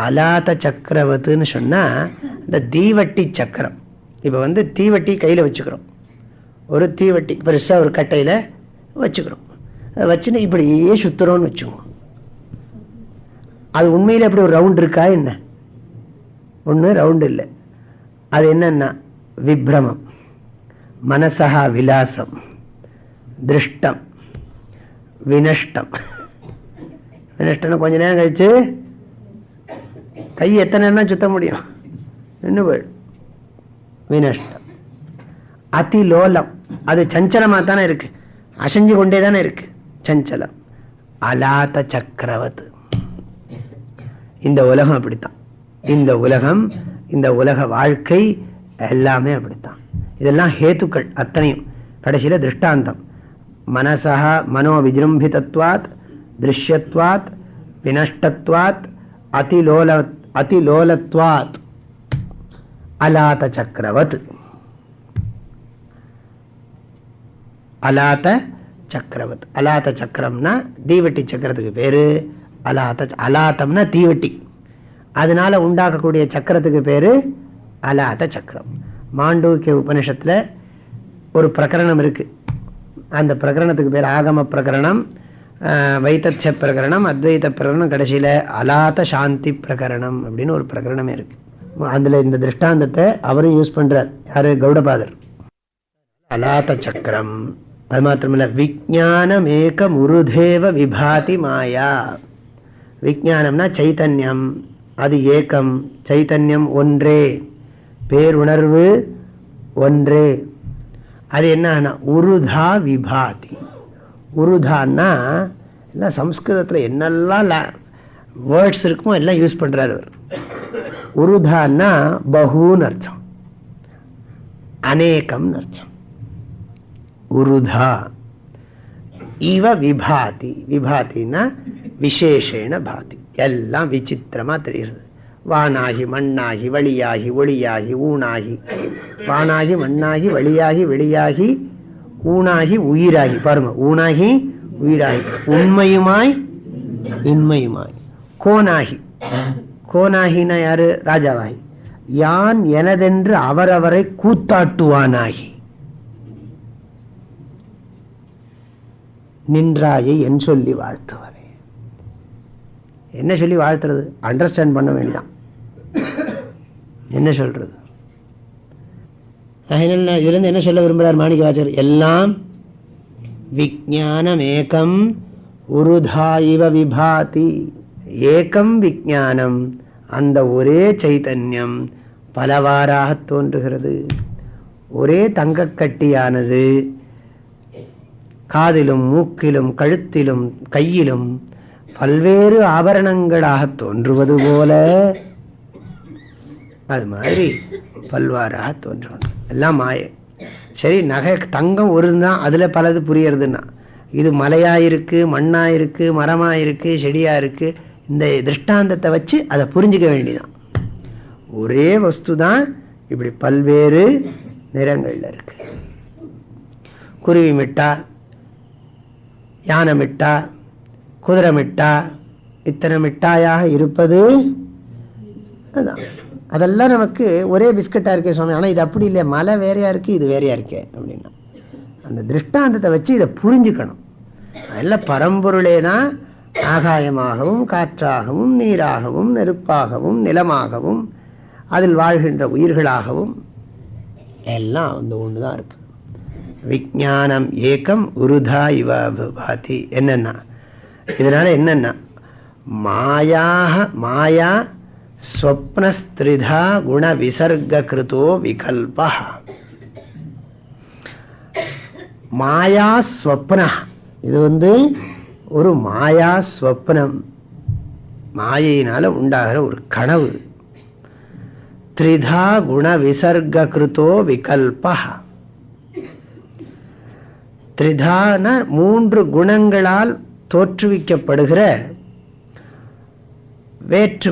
அலாத சக்கரவத்துன்னு சொன்னா இந்த தீவட்டி சக்கரம். இப்போ தீவட்டி கையில் வச்சுக்கிறோம், ஒரு தீவட்டி பெருசாக ஒரு கட்டையில் வச்சுக்கிறோம், அதை வச்சுன்னு இப்படியே சுத்துறோன்னு வச்சுக்கோங்க. அது உண்மையில் அப்படி ஒரு ரவுண்ட் இருக்கா என்ன? ஒன்றும் ரவுண்டு இல்லை. அது என்னன்னா விப்ரமம், மனசா விலாசம், திருஷ்டம், வினஷ்டம். வினஷ்டம் கொஞ்ச நேரம் கழிச்சு கை எத்தனை நேரம் சுத்த முடியும், இன்னும் போயிடும். வினஷ்டம். அதிலோலம், அது சஞ்சலமா தானே இருக்கு, அசைஞ்சு கொண்டே தானே இருக்கு, சஞ்சலம். அலாத சக்கரவத். இந்த உலகம் அப்படித்தான். இந்த உலகம், இந்த உலக வாழ்க்கை எல்லாமே அப்படித்தான். இதெல்லாம் ஹேத்துக்கள் அத்தனையும். கடைசியில் திருஷ்டாந்தம். மனசா மனோ விஜృంభిதத்வாத் திருஷ்யத்வாத் வினஷ்டத்வாத் அதிலோலத்வாத் அலாத சக்கரவத். அலாத சக்கரவத். அலாத சக்கரம்னா தீவட்டி சக்கரத்துக்கு பேரு அலாத. அலாத்தம்னா தீவட்டி, அதனால உண்டாக்கக்கூடிய சக்கரத்துக்கு பேரு அலாத சக்கரம். மாண்டூக்கிய உபனிஷத்துல ஒரு பிரகரணம் இருக்கு. அந்த பிரகரணத்துக்கு பேர் ஆகம பிரகரணம், வைத்தச்ச பிரகரணம், அத்வைத பிரகரணம், கடைசியில அலாத சாந்தி பிரகரணம் அப்படின்னு ஒரு பிரகரணமே இருக்கு. அதுல இந்த திருஷ்டாந்தத்தை அவரும் யூஸ் பண்றார். யாரு? கௌடபாதர். அலாத சக்கரம். அது மாத்திரமில்ல, விஜானமேக முருதேவ விபாதி மாயா. விஜானம்னா சைத்தன்யம், அது ஏகம், சைத்தன்யம் ஒன்றே, பேருணர்வு ஒன்றே. அது என்ன? உருதா விபாதி. உருதான்னா எல்லாம் சம்ஸ்கிருதத்தில் என்னெல்லாம் வேர்ட்ஸ் இருக்குமோ எல்லாம் யூஸ் பண்றாரு அவர். உருதான்னா பகுன்னு அர்த்தம், அநேகம்னு அர்த்தம். உருதா இவ விபாதி. விபாத்தின்னா விசேஷேன பாதி, எல்லாம் விசித்திரமா தெரியுது. வானாகி மண்ணாகி வழியாகி ஒளியாகி ஊனாகி, வானாகி மண்ணாகி வழியாகி வெளியாகி ஊனாகி உயிராகி. பாருங்க, ஊனாகி உயிராகி, உண்மையுமாய் இன்மையுமாய். கோனாகி. கோனாகினா யாரு? ராஜாவாகி. யான் எனதென்று அவரவரை கூத்தாட்டுவானாகி. நின்றாயை என் சொல்லி வாழ்த்துவரே. என்ன சொல்லி வாழ்த்துறது? அண்டர்ஸ்டாண்ட் பண்ண வேண்டியதான். என்ன சொல்றது? இதுலேருந்து என்ன சொல்ல விரும்புகிறார் மாணிக்க வாசகர்? எல்லாம் விஜானம் ஏகம் உருதா இவ விபாதி. ஏகம் விஜானம், அந்த ஒரே சைத்தன்யம் பலவாறாக தோன்றுகிறது. ஒரே தங்கக்கட்டியானது காதிலும் மூக்கிலும் கழுத்திலும் கையிலும் பல்வேறு ஆபரணங்களாக தோன்றுவது போல அது மாதிரி பல்வாறாக தோன்றும். எல்லாம் மாய. சரி, நகை தங்கம் ஒரு தான், அதில் பலது புரியறதுன்னா இது மலையாயிருக்கு, மண்ணாயிருக்கு, மரமாயிருக்கு, செடியா இருக்கு. இந்த திருஷ்டாந்தத்தை வச்சு அதை புரிஞ்சுக்க வேண்டியதான். ஒரே வஸ்து தான் இப்படி பல்வேறு நிறங்கள்ல இருக்கு. குருவி மிட்டா, யானை மிட்டா, குதிரை மிட்டா, இத்தனை மிட்டாயாக இருப்பது அதுதான். அதெல்லாம் நமக்கு ஒரே பிஸ்கட்டா இருக்கே சுவாமி, ஆனால் இது அப்படி இல்லை, மலை வேறையா இருக்கு, இது வேறையா இருக்கே அப்படின்னா அந்த திருஷ்டாந்தத்தை வச்சு இதை புரிஞ்சுக்கணும். அதெல்லாம் பரம்பொருளே தான் ஆகாயமாகவும் காற்றாகவும் நீராகவும் நெருப்பாகவும் நிலமாகவும் அதில் வாழ்கின்ற உயிர்களாகவும் எல்லாம் ஒன்று தான் இருக்கு. விஜானம் ஏகம் உருதா இவ பாதி. என்னன்னா இதனால என்னன்னா மாயா ஸ்வப்னஸ்திரிதா குண விசர்க கிருதோ விகல்பா. மாயா ஸ்வப்ன, இது ஒரு மாயா ஸ்வப்னம், மாயினால உண்டாகிற ஒரு கனவு. த்ரிதா குண விசர்க கிருதோ விகல்பா. த்ரிதான 3 குணங்களால் தோற்றுவிக்கப்படுகிற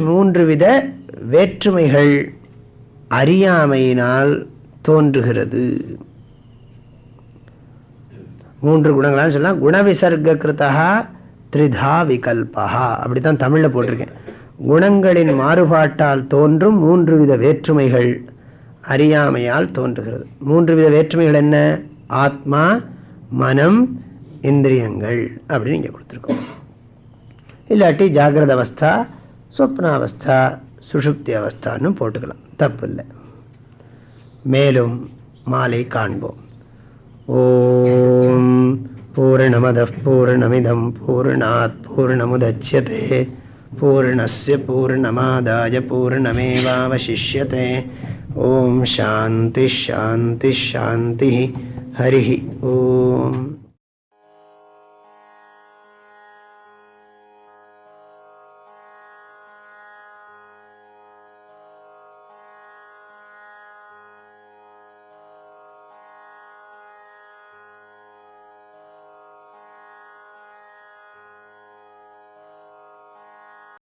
3 வித வேற்றுமைகள் அறியாமையினால் தோன்றுகிறது. 3 குணங்களான்னு சொல்லலாம். குணவிசர்க கிருதா த்ரிதா விகல்பா, அப்படித்தான் தமிழ்ல போட்டிருக்கேன். குணங்களின் மாறுபாட்டால் தோன்றும் 3 வித வேற்றுமைகள் அறியாமையால் தோன்றுகிறது. 3 வித வேற்றுமைகள் என்ன? ஆத்மா, மனம், இந்திரியங்கள் அப்படின்னு இங்கே கொடுத்துருக்கோம். இல்லாட்டி ஜாகிரத அவஸ்தா, சொப்னாவஸ்தா, சுஷுப்தி அவஸ்தான்னு போட்டுக்கலாம், தப்பு இல்லை. மேலும் மாலை காண்போம். ஓம் பூர்ணமதః பூர்ணமிதம் பூர்ணாத் பூர்ணமுதச்யதே பூர்ணஸ்ய பூர்ணமாதாய பூர்ணமேவாவசிஷ்யதே. ஓம் சாந்தி ஷாந்தி ஷாந்தி. ஹரி ஓம்.